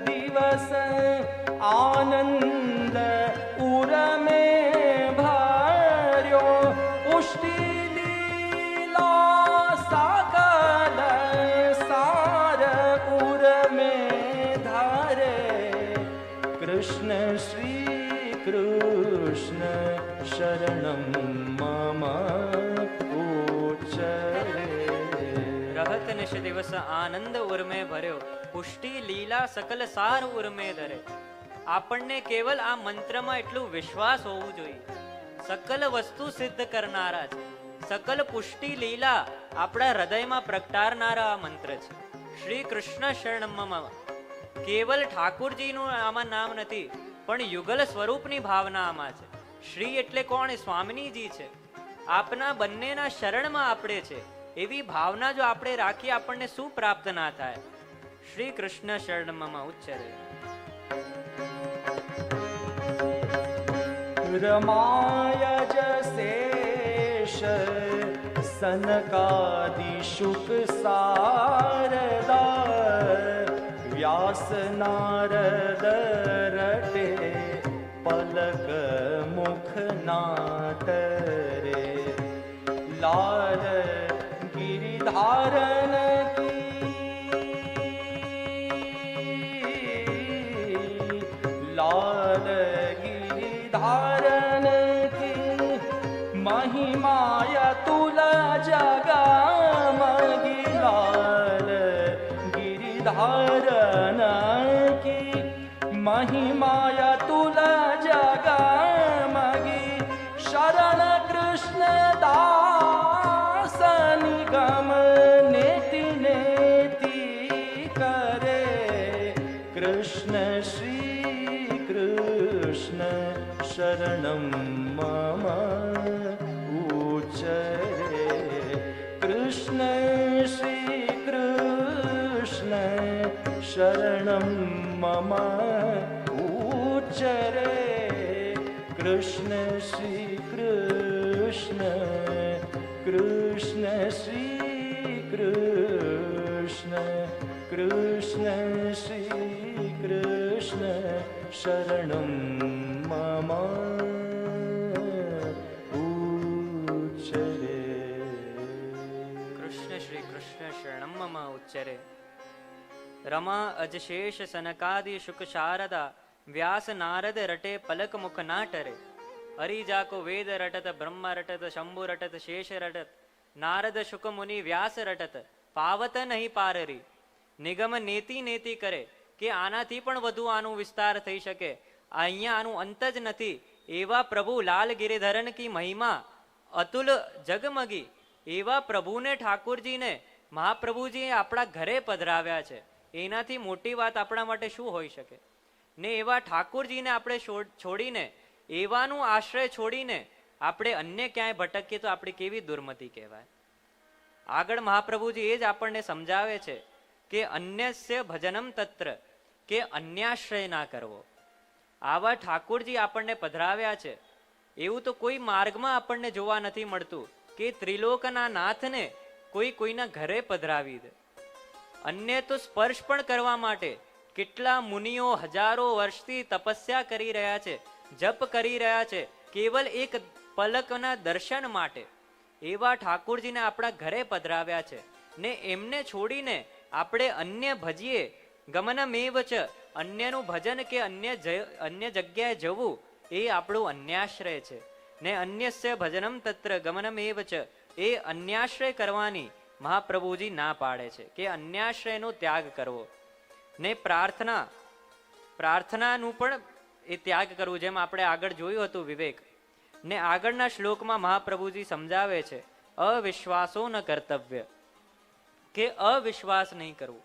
દિવસ આનંદ ઉર में ભર્યો પુષ્ટિ લીલા સાકલ સાર ઉર में ધારે કૃષ્ણ શ્રી કૃષ્ણ શરણમ મમ ઉચ્ચરે. રહત નિશ દિવસ આનંદ ઉર્મે ભર્યો પુષ્ટિ લીલા સકલ સાર ઉર્મે ધરે. આપણને કેવલ આ મંત્રમાં એટલું વિશ્વાસ હોવું જોઈએ. સકલ વસ્તુ સિદ્ધ કરનારા છે, સકલ પુષ્ટિ લીલા આપણા હૃદયમાં પ્રગટારનારા આ મંત્ર છે. શ્રી કૃષ્ણ શરણમ. કેવલ ઠાકુરજીનું આમાં નામ નથી, પણ યુગલ સ્વરૂપની ભાવના આમાં છે. શ્રી એટલે કોણ? સ્વામિનીજી છે. આપના બંનેના શરણમાં આપણે છે, એવી ભાવના જો આપણે રાખીએ, આપણને શું પ્રાપ્ત ના થાય? શ્રી કૃષ્ણ શરણમાં ઉચ્ચરે. રમાય જશેષ સનકાદિ શુક સારદા વ્યાસ નારદ રટે પલક મુખ નાટરે લાલ ગિરિધારન કી લાલ ધારણ की महिमाया तुला जगा मगिलाल गिरिधारण की महिमाया तुला जगा मगी शरण કૃષ્ણ દાસ નિગમ નેતિ નેતિ કરે કૃષ્ણ શ્રી કૃષ્ણ શરણમ મમ ઉચ્ચરે કૃષ્ણ શ્રી કૃષ્ણ શરણમ મમ ઉચ્ચરે કૃષ્ણ શ્રી કૃષ્ણ કૃષ્ણ શ્રી કૃષ્ણ કૃષ્ણ શ્રી કૃષ્ણ શરણમ મમ ઉચ્ચરે કૃષ્ણ શ્રી કૃષ્ણ શરણમ મમ ઉચ્ચરે. રમા અજશેષ સનકાદિ શુક શારદા વ્યાસ નારદ રટે પલક મુખ નાટરે. હરિ જાકો વેદ રટત બ્રહ્મ રટત શંભુ રટત શેષ રટત નારદ શુક મુનિ વ્યાસ રટત પાવત નહીં પારરી. નિગમ નેતિ નેતિ કરે કે આનાથી પણ વધુ આનું વિસ્તાર થઈ શકે, અહીંયા આનું અંત જ નથી. એવા પ્રભુ લાલ ગિરિધરન કી મહિમા અતુલ જગમગી. એવા પ્રભુને ઠાકુરજીને મહાપ્રભુજીએ આપણા ઘરે પધરાવ્યા છે, એનાથી મોટી વાત આપણા માટે શું હોઈ શકે? ને એવા ઠાકુરજીને આપણે છોડીને, એવાનું આશ્રય છોડીને આપણે અન્ય ક્યાંય ભટકીએ તો આપણી કેવી દુર્મતિ કહેવાય. આગળ મહાપ્રભુજી એ જ આપણને સમજાવે છે કે અન્યસ્ય ભજનમ તત્ર, કે અન્યાશ્રય ના કરવો. આવા ઠાકુરજી આપણને પધરાવ્યા છે, એવું તો કોઈ માર્ગમાં આપણને જોવા નથી મળતું કે ત્રિલોકના નાથને કોઈ કોઈના ઘરે પધરાવી દે. અન્ય તો સ્પર્શ પણ કરવા માટે કેટલા મુનિઓ હજારો વર્ષથી તપસ્યા કરી રહ્યા છે, જપ કરી રહ્યા છે, કેવલ એક પલકના દર્શન માટે. એવા ઠાકુરજીને આપણા ઘરે પધરાવ્યા છે, ને એમને છોડીને આપણે અન્ય ભજીએ ગમનમેવ ચ, અન્યનું ભજન કે અન્ય જગ્યાએ જવું એ આપણું અન્યાશ્રય છે. ને અન્યસ્ય ભજનમ તત્ર ગમનમ એવ ચ, એ અન્યાશ્રય કરવાની મહાપ્રભુજી ના પાડે છે કે અન્યાશ્રયનો ત્યાગ કરવો. ને પ્રાર્થનાનું પણ એ ત્યાગ કરવું, જેમ આપણે આગળ જોયું હતું વિવેક. ને આગળના શ્લોકમાં મહાપ્રભુજી સમજાવે છે અવિશ્વાસો ન કર્તવ્ય, કે અવિશ્વાસ નહીં કરવું.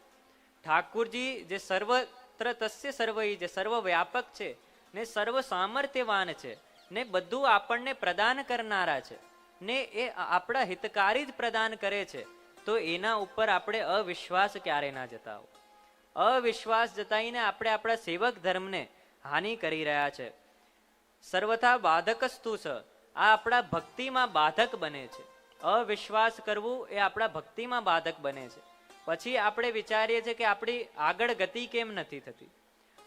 ઠાકુરજી જે સર્વત્ર તસ્ય સર્વઈ, જે સર્વ વ્યાપક છે ને સર્વ સામર્થ્યવાન છે ને બધું આપણને પ્રદાન કરનારા છે ને એ આપણા હિતકારી જ પ્રદાન કરે છે, તો એના ઉપર આપણે અવિશ્વાસ ક્યારે ના જતાવો. અવિશ્વાસ જતાઈને આપણે આપણા સેવક ધર્મને હાનિ કરી રહ્યા છે. સર્વથા બાધકસ્તુ સ, આ આપણા ભક્તિમાં બાધક બને છે. અવિશ્વાસ કરવું એ આપણા ભક્તિમાં બાધક બને છે. પછી આપણે વિચારીએ છીએ કે આપણી આગળ ગતિ કેમ નથી થતી,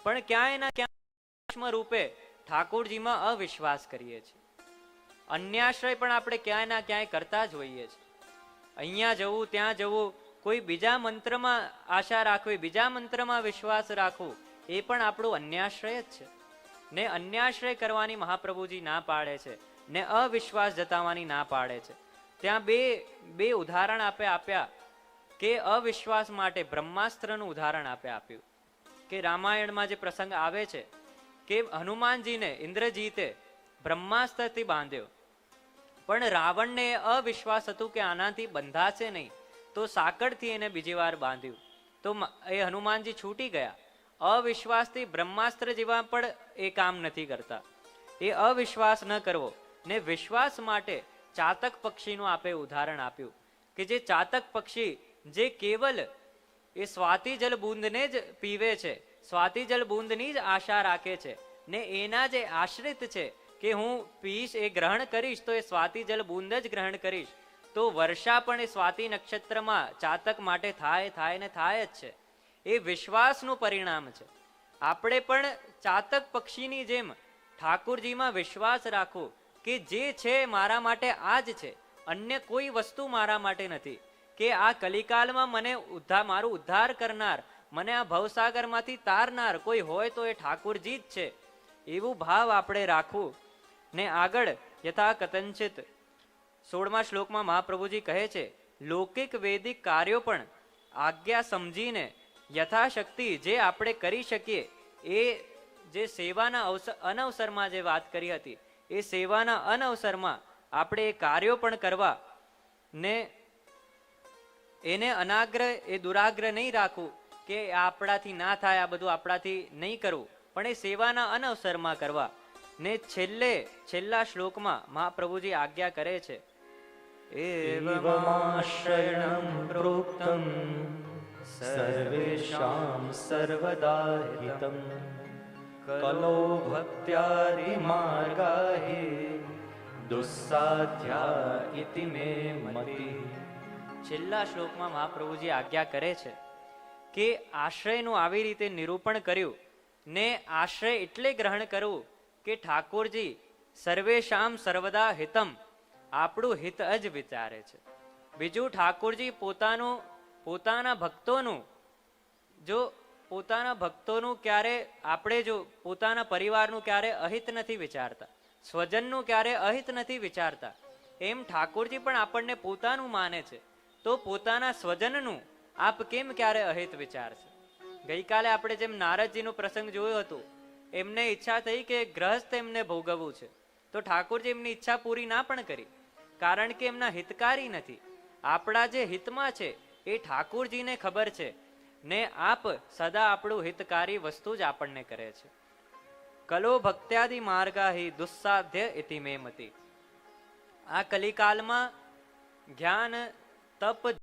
પણ ક્યાંય ના ક્યાંય રૂપે ઠાકોરજીમાં અવિશ્વાસ કરીએ છીએ. અન્યાશ્રય પણ આપણે ક્યાંય ના ક્યાંય કરતા જ હોઈએ છીએ. અહીંયા જવું ત્યાં જવું, કોઈ બીજા મંત્રમાં આશા રાખવી, બીજા મંત્રમાં વિશ્વાસ રાખવું, એ પણ આપણું અન્યાશ્રય જ છે. ને અન્યાશ્રય કરવાની મહાપ્રભુજી ના પાડે છે ને અવિશ્વાસ જતાવવાની ના પાડે છે. ત્યાં બે ઉદાહરણ આપ્યા કે અવિશ્વાસ માટે બ્રહ્માસ્ત્રનું ઉદાહરણ આપ્યું કે રામાયણમાં જે પ્રસંગ આવે છે કે હનુમાનજીને ઇન્દ્રજીતે બ્રહ્માસ્ત્રથી બાંધ્યો, પણ રાવણને અવિશ્વાસ હતું કે આનાથી બંધાશે નહીં, તો સાકળથી એને બીજી વાર બાંધ્યું, તો એ હનુમાનજી છૂટી ગયા. અવિશ્વાસથી બ્રહ્માસ્ત્ર જેવા પણ એ કામ નથી કરતા. એ અવિશ્વાસ ન કરવો. ને વિશ્વાસ માટે ચાતક પક્ષીનું આપે ઉદાહરણ આપ્યું કે જે ચાતક પક્ષી જે કેવલ એ સ્વાતિ જલ બુંદને જ પીવે છે, સ્વાતિ જલ બુંદની જ આશા રાખે છે, ને એના જે આશ્રિત છે કે હું પીશ, એ ગ્રહણ કરીશ તો એ સ્વાતિ જલ બુંદ જ ગ્રહણ કરીશ, તો વર્ષા પણ એ સ્વાતિ નક્ષત્રમાં ચાતક માટે થાય ને થાય જ છે. એ વિશ્વાસનું પરિણામ છે. આપણે પણ ચાતક પક્ષીની જેમ ઠાકોરજીમાં વિશ્વાસ રાખવો કે જે છે મારા માટે આ જ છે, અન્ય કોઈ વસ્તુ મારા માટે નથી, કે આ કલિકાલમાં મને મારું ઉદ્ધાર કરનાર, મને આ ભવસાગરમાંથી તારનાર કોઈ હોય તો એ ઠાકોરજી જ છે. એવું ભાવ આપણે રાખવું. ને આગળ યથા કથંચિત 16મા શ્લોકમાં મહાપ્રભુજી કહે છે લૌકિક વૈદિક કાર્યો પણ આજ્ઞા સમજીને યથાશક્તિ જે આપણે કરી શકીએ, એ જે સેવાના અનવસરમાં જે વાત કરી હતી, એ સેવાના અનવસરમાં આપણે એ કાર્યો પણ કરવા ને એને અનાગ્રહ એ દુરાગ્રહ નહીં રાખવું કે આપણાથી ના થાય, આ બધું આપણાથી નહીં કરવું, પણ એ સેવાના અનવસરમાં કરવા. ને છેલ્લા શ્લોકમાં મહાપ્રભુજી આજ્ઞા કરે છે એવમાશ્રયણં પ્રોક્તં સર્વેષાં સર્વદા હિતં કલો ભક્ત્યાદિ માર્ગાહિ દુસ્સાધ્યા ઇતિ મે મતિ. છેલ્લા શ્લોકમાં મહાપ્રભુજી આજ્ઞા કરે છે કે આશ્રયનું આવી રીતે નિરૂપણ કર્યું ને આશ્રય એટલે ગ્રહણ કરવું કે ઠાકોરજી સર્વેશામ સર્વદા હિતમ, આપણું હિત જ વિચારે છે. બીજું ઠાકોરજી પોતાના ભક્તોનું ક્યારે, આપણે જો પોતાના પરિવારનું ક્યારે અહિત નથી વિચારતા, સ્વજનનું ક્યારે અહિત નથી વિચારતા, એમ ઠાકોરજી પણ આપણને પોતાનું માને છે, તો પોતાના સ્વજનનું આપ કેમ ક્યારે અહિત વિચારશે. ગઈકાલે આપણે જેમ નારદજીનો પ્રસંગ જોયો હતો, એમને ઈચ્છા થઈ કે ગ્રહસ્થ એમને ભોગવવું છે, તો ઠાકોરજી એમની ઈચ્છા પૂરી ના પણ કરી, કારણ કે એમના હિતકારી નથી. આપણા જે હિતમાં છે એ ઠાકોરજીને ખબર છે ને આપ સદા આપણું હિતકારી વસ્તુ જ આપણને કરે છે. કલો ભક્ત્યાદિ માર્ગાહિ દુસ્સાધ્ય ઇતિ મે મતિ. આ કલિકાલમાં જ્ઞાન, તપ,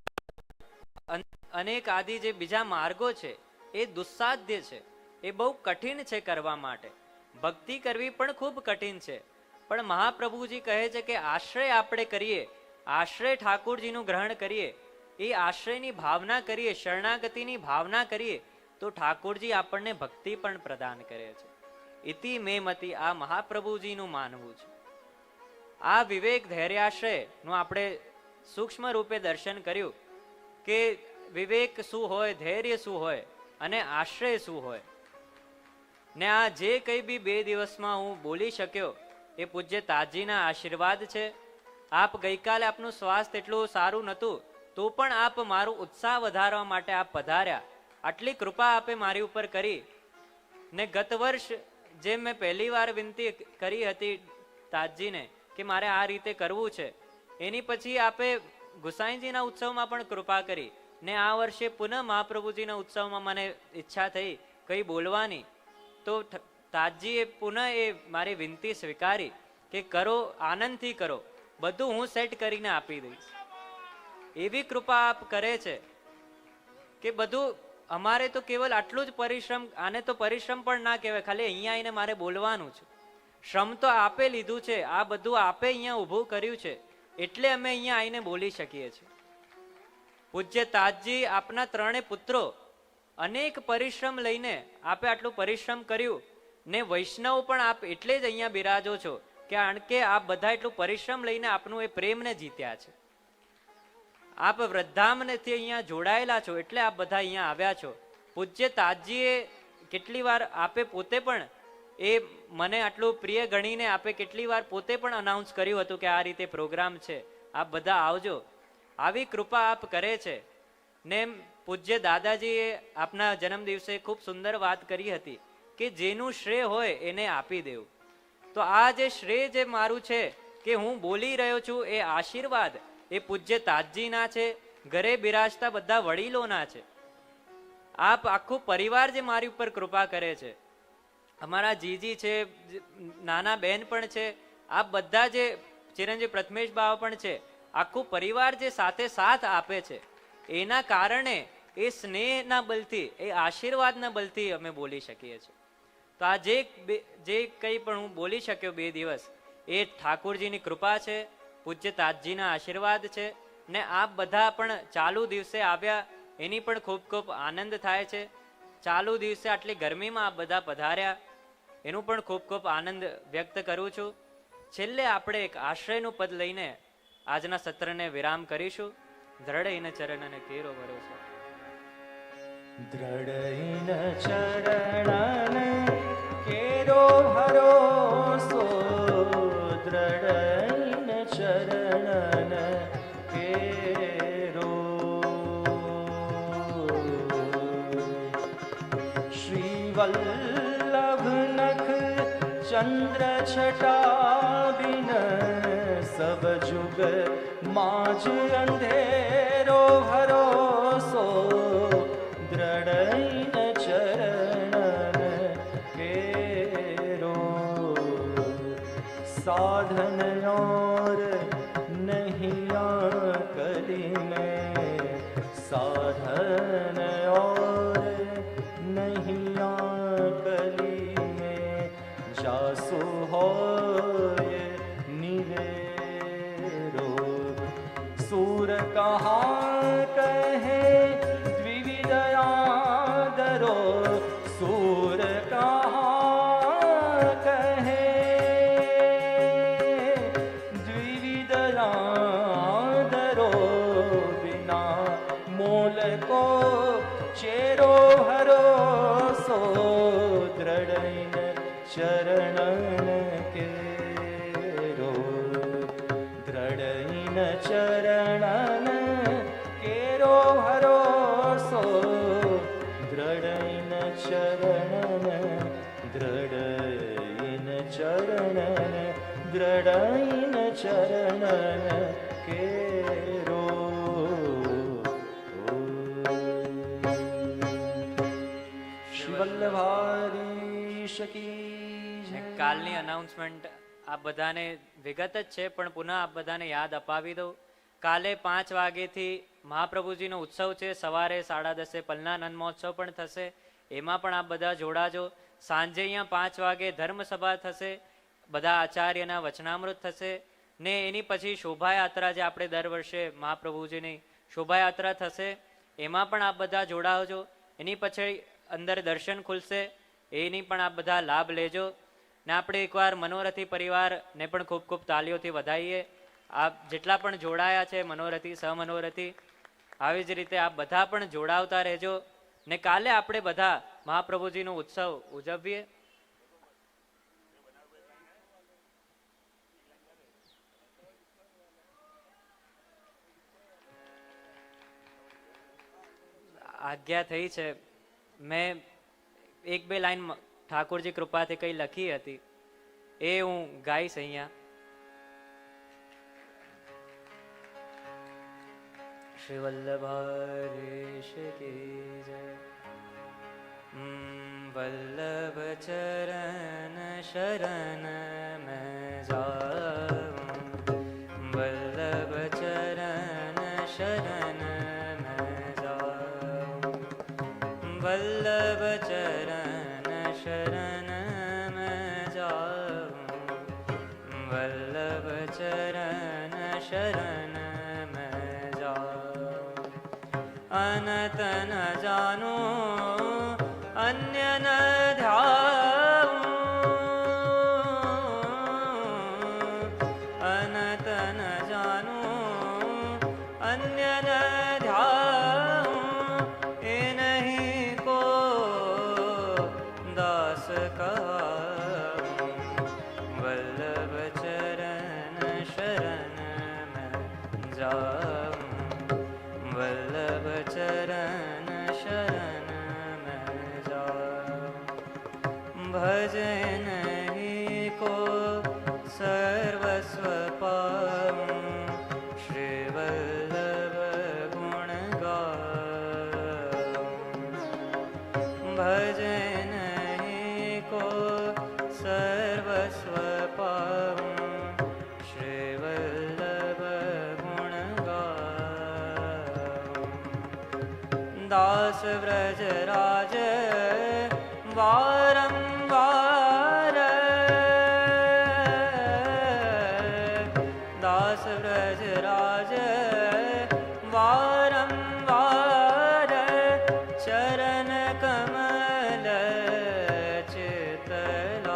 અનેક આદિ જે બીજા માર્ગો છે એ દુસ્સાધ્ય છે, એ બહુ કઠિન છે કરવા માટે. ભક્તિ કરવી પણ ખૂબ કઠિન છે, પણ મહાપ્રભુજી કહે છે કે આશ્રય આપણે કરીએ, આશ્રય ઠાકોરજીનું ગ્રહણ કરીએ, એ આશ્રયની ભાવના કરીએ, શરણાગતિની ભાવના કરીએ, તો ઠાકોરજી આપણને ભક્તિ પણ પ્રદાન કરે છે. ઇતિ મે મતિ, આ મહાપ્રભુજીનું માનવું છે. આ વિવેક ધૈર્યાશ્રયનું આપણે સૂક્ષ્મ રૂપે દર્શન કર્યું કે વિવેક શું હોય, ધૈર્ય શું હોય અને આશ્રય શું હોય. ને આ જે કંઈ બી 2 દિવસમાં હું બોલી શક્યો એ પૂજ્ય તાતજીના આશીર્વાદ છે. આપ ગઈકાલે આપનું સ્વાસ્થ્ય એટલું સારું નહોતું તો પણ આપ મારું ઉત્સાહ વધારવા માટે આપ પધાર્યા. આટલી કૃપા આપે મારી ઉપર કરી. ને ગત વર્ષ જેમ મેં પહેલી વાર વિનંતી કરી હતી તાતજીને કે મારે આ રીતે કરવું છે, એની પછી આપે ગુસાઈજીના ઉત્સવમાં પણ કૃપા કરી. ને આ વર્ષે પુનઃ મહાપ્રભુજીના ઉત્સવમાં મને ઈચ્છા થઈ કંઈ બોલવાની, તો તાતજીએ પુનઃ એ મારી વિનંતી સ્વીકારી કે કરો, આનંદથી કરો, બધું હું સેટ કરીને આપી દઈશ. એવી કૃપા આપ કરે છે કે બધું અમારે તો કેવલ આટલું જ પરિશ્રમ, આને તો પરિશ્રમ પણ ના કહેવાય, ખાલી અહીંયા આવીને મારે બોલવાનું છે. શ્રમ તો આપે લીધું છે, આ બધું આપે અહીંયા ઊભું કર્યું છે, એટલે અમે અહીંયા આવીને બોલી શકીએ છીએ. પૂજ્ય તાતજી આપના 3 પુત્રો અનેક પરિશ્રમ લઈને આપે આટલું પરિશ્રમ કર્યું, ને વૈષ્ણવ પણ આપ એટલે જ અહીંયા બિરાજો છો કારણ કે આપ બધા એટલું પરિશ્રમ લઈને આપનું એ પ્રેમને જીત્યા છે. આપ વૃદ્ધામથી અહીંયા જોડાયેલા છો એટલે આપ બધા અહીંયા આવ્યા છો. પૂજ્ય તાતજીએ કેટલી વાર આપે પોતે પણ એ મને આટલું પ્રિય ગણીને આપે કેટલી વાર પોતે પણ અનાઉન્સ કર્યું હતું કે આ રીતે પ્રોગ્રામ છે, આપ બધા આવજો. આવી કૃપા આપ કરે છે. ને પૂજ્ય દાદાજીએ આપના જન્મ દિવસે ખૂબ સુંદર વાત કરી હતી કે જેનું શ્રેય હોય એને આપી દેવું. તો આ જે શ્રેય જે મારું છે કે હું બોલી રહ્યો છું એ આશીર્વાદ એ પૂજ્ય તાતજીના છે, ઘરે બિરાજતા બધા વડીલોના છે. આપ આખું પરિવાર જે મારી ઉપર કૃપા કરે છે, અમારા જીજી છે, નાના બહેન પણ છે, આપ બધા જે ચિરંજીવ પ્રથમેશ બાવા પણ છે, આખું પરિવાર જે સાથે સાથ આપે છે, એના કારણે એ સ્નેહના બલથી, એ આશીર્વાદના બલથી અમે બોલી શકીએ છીએ. તો આ જે કંઈ પણ હું બોલી શક્યો 2 દિવસ એ ઠાકોરજીની કૃપા છે, પૂજ્ય તાતજીના આશીર્વાદ છે. ને આપ બધા પણ ચાલુ દિવસે આવ્યા એની પણ ખૂબ ખૂબ આનંદ થાય છે. ચાલુ દિવસે આટલી ગરમીમાં આપ બધા પધાર્યા એનું પણ ખૂબ ખૂબ આનંદ વ્યક્ત કરું છું. છેલ્લે આપણે એક આશ્રયનું પદ લઈને આજના સત્રને વિરામ કરીશું. દ્રઢઈને ચરણને કેરો ભરોસો. દ્રઢઈને ચરણને કેરો ભરોસો, દ્રઢઈને ચરણને કેરો. શ્રી વલ્લભ નખ ચંદ્ર છટા બિન સબ જુગ માજ અંધેરો ભરોસો, દ્રઢઈને ચરણને કેરો. साधन और नहीं कली में, साधन और नहीं कली में, जासु हो निवेरो. सूर कहाँ कहे द्विविदयादरो, सूर कहाँ को चेरो भरोसो, द्रढ़ઈને ચરણ કેરો, દ્રઢઈને ચરણ કેરો ભરોસો, દ્રઢઈને ચરણ, દ્રઢઈને ચરણ, દ્રઢઈને ચરણ કેરો. કાલની અનાઉન્સમેન્ટ આ બધાને વિગત જ છે પણ પુનઃ આપ બધાને યાદ અપાવી દઉં. કાલે 5 વાગ્યેથી મહાપ્રભુજીનો ઉત્સવ છે, સવારે 10:30 પલના નંદ મહોત્સવ પણ થશે, એમાં પણ આપ બધા જોડાજો. સાંજે અહીંયા 5 વાગે ધર્મસભા થશે, બધા આચાર્યના વચનામૃત થશે, ને એની પછી શોભાયાત્રા જે આપણે દર વર્ષે મહાપ્રભુજીની શોભાયાત્રા થશે એમાં પણ આપ બધા જોડાવજો. એની પછી અંદર દર્શન ખુલશે, એની પણ આપ બધા લાભ લેજો. ને આપણે એકવાર મનોરથી પરિવારને પણ ખૂબ ખૂબ તાલીઓથી વધાવીએ. આપ જેટલા પણ જોડાયા છે મનોરથી, સહમનોરથી, આવી જ રીતે આપ બધા પણ જોડાવતા રહેજો. ને કાલે આપણે બધા મહાપ્રભુજીનો ઉત્સવ ઉજવીએ. આજ્ઞા થઈ છે, મેં એક બે લાઈન ઠાકોરજી કૃપાથી કઈ લખી હતી એ હું ગાઈશ અહીંયા. શ્રી વલ્લભાધીશ કી જય. વલ્લભ ચરણ શરણ મેં જાઉં, વલ્લભ ચરણ શરણ મેં જાઉં, વલ્લભ ચરણ શરણ મેં જાઉં, વલ્લભ ચરણ શરણ મેં જાઉં. અનત ન જાનું અન્ય ન ધ્યાવું, અનત ન જાનું અન્ય ન ધ્યાવું, એ નહીં કો દાસ કહું, વલ્લભ ચરણ શરણ મેં જાઉં, વલ્લભ ચરણ શરણ ભજ નહીં કો સર્વસ્વ પાઉં, શ્રી વલ્લભ ગુણ ગાઉં, ભજ નહીં કો સર્વસ્વ પાઉં, શ્રી વલ્લભ ગુણ ગાઉં. દાસ વ્રજ રાજ વારંવાર, દાસ વ્રજ રાજ વારંવાર, ચરણ કમલ ચિતલાઉં,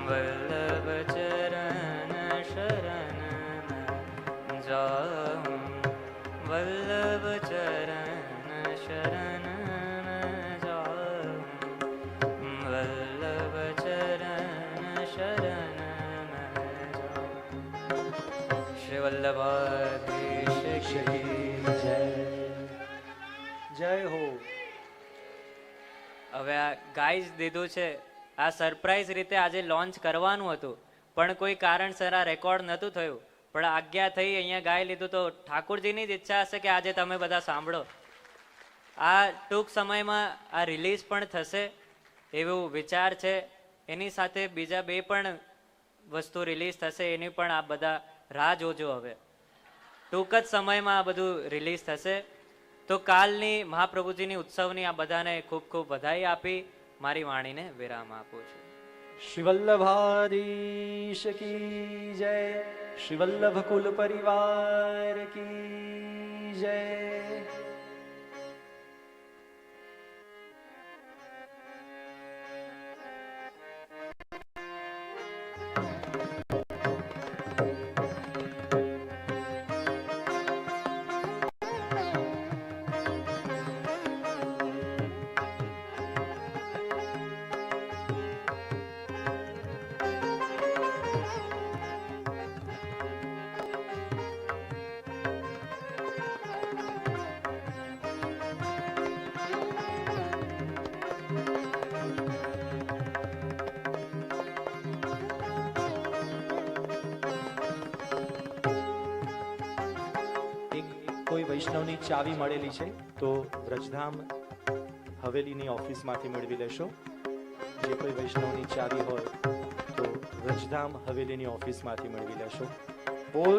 વલ્લભ ચરણ શરણ મેં જાઉં, વલ્લભ ચરણ શરણ વલ્લભાધીશ કી જય. જય હો. હવે આ ગાઈઝ દીધું છે, આ સરપ્રાઈઝ રીતે આજે લોન્ચ કરવાનું હતું પણ કોઈ કારણસર આ રેકોર્ડ નહોતું થયું, પણ આજ્ઞા થઈ અહીંયા ગાઈ લીધું તો ઠાકોરજીની જ ઈચ્છા હશે કે આજે તમે બધા સાંભળો. આ ટૂંક સમયમાં આ રિલીઝ પણ થશે એવું વિચાર છે. એની સાથે બીજા બે પણ વસ્તુ રિલીઝ થશે, એની પણ આ બધા રાહ જોજો. હવે ટૂંક જ સમયમાં આ બધું રિલીઝ થશે. તો કાલની મહાપ્રભુજીની ઉત્સવની આ બધાને ખૂબ ખૂબ વધાઈ આપી મારી વાણીને વિરામ આપું છું. શ્રી વલ્લભાધીશ કી જય. શ્રી વલ્લભ કુલ પરિવાર કી જય. કોઈ વૈષ્ણવની ચાવી મળેલી છે તો વ્રજધામ હવેલીની ઓફિસમાંથી મેળવી લેશો. જે કોઈ વૈષ્ણવની ચાવી હોય તો વ્રજધામ હવેલીની ઓફિસમાંથી મેળવી લેશો. બોલ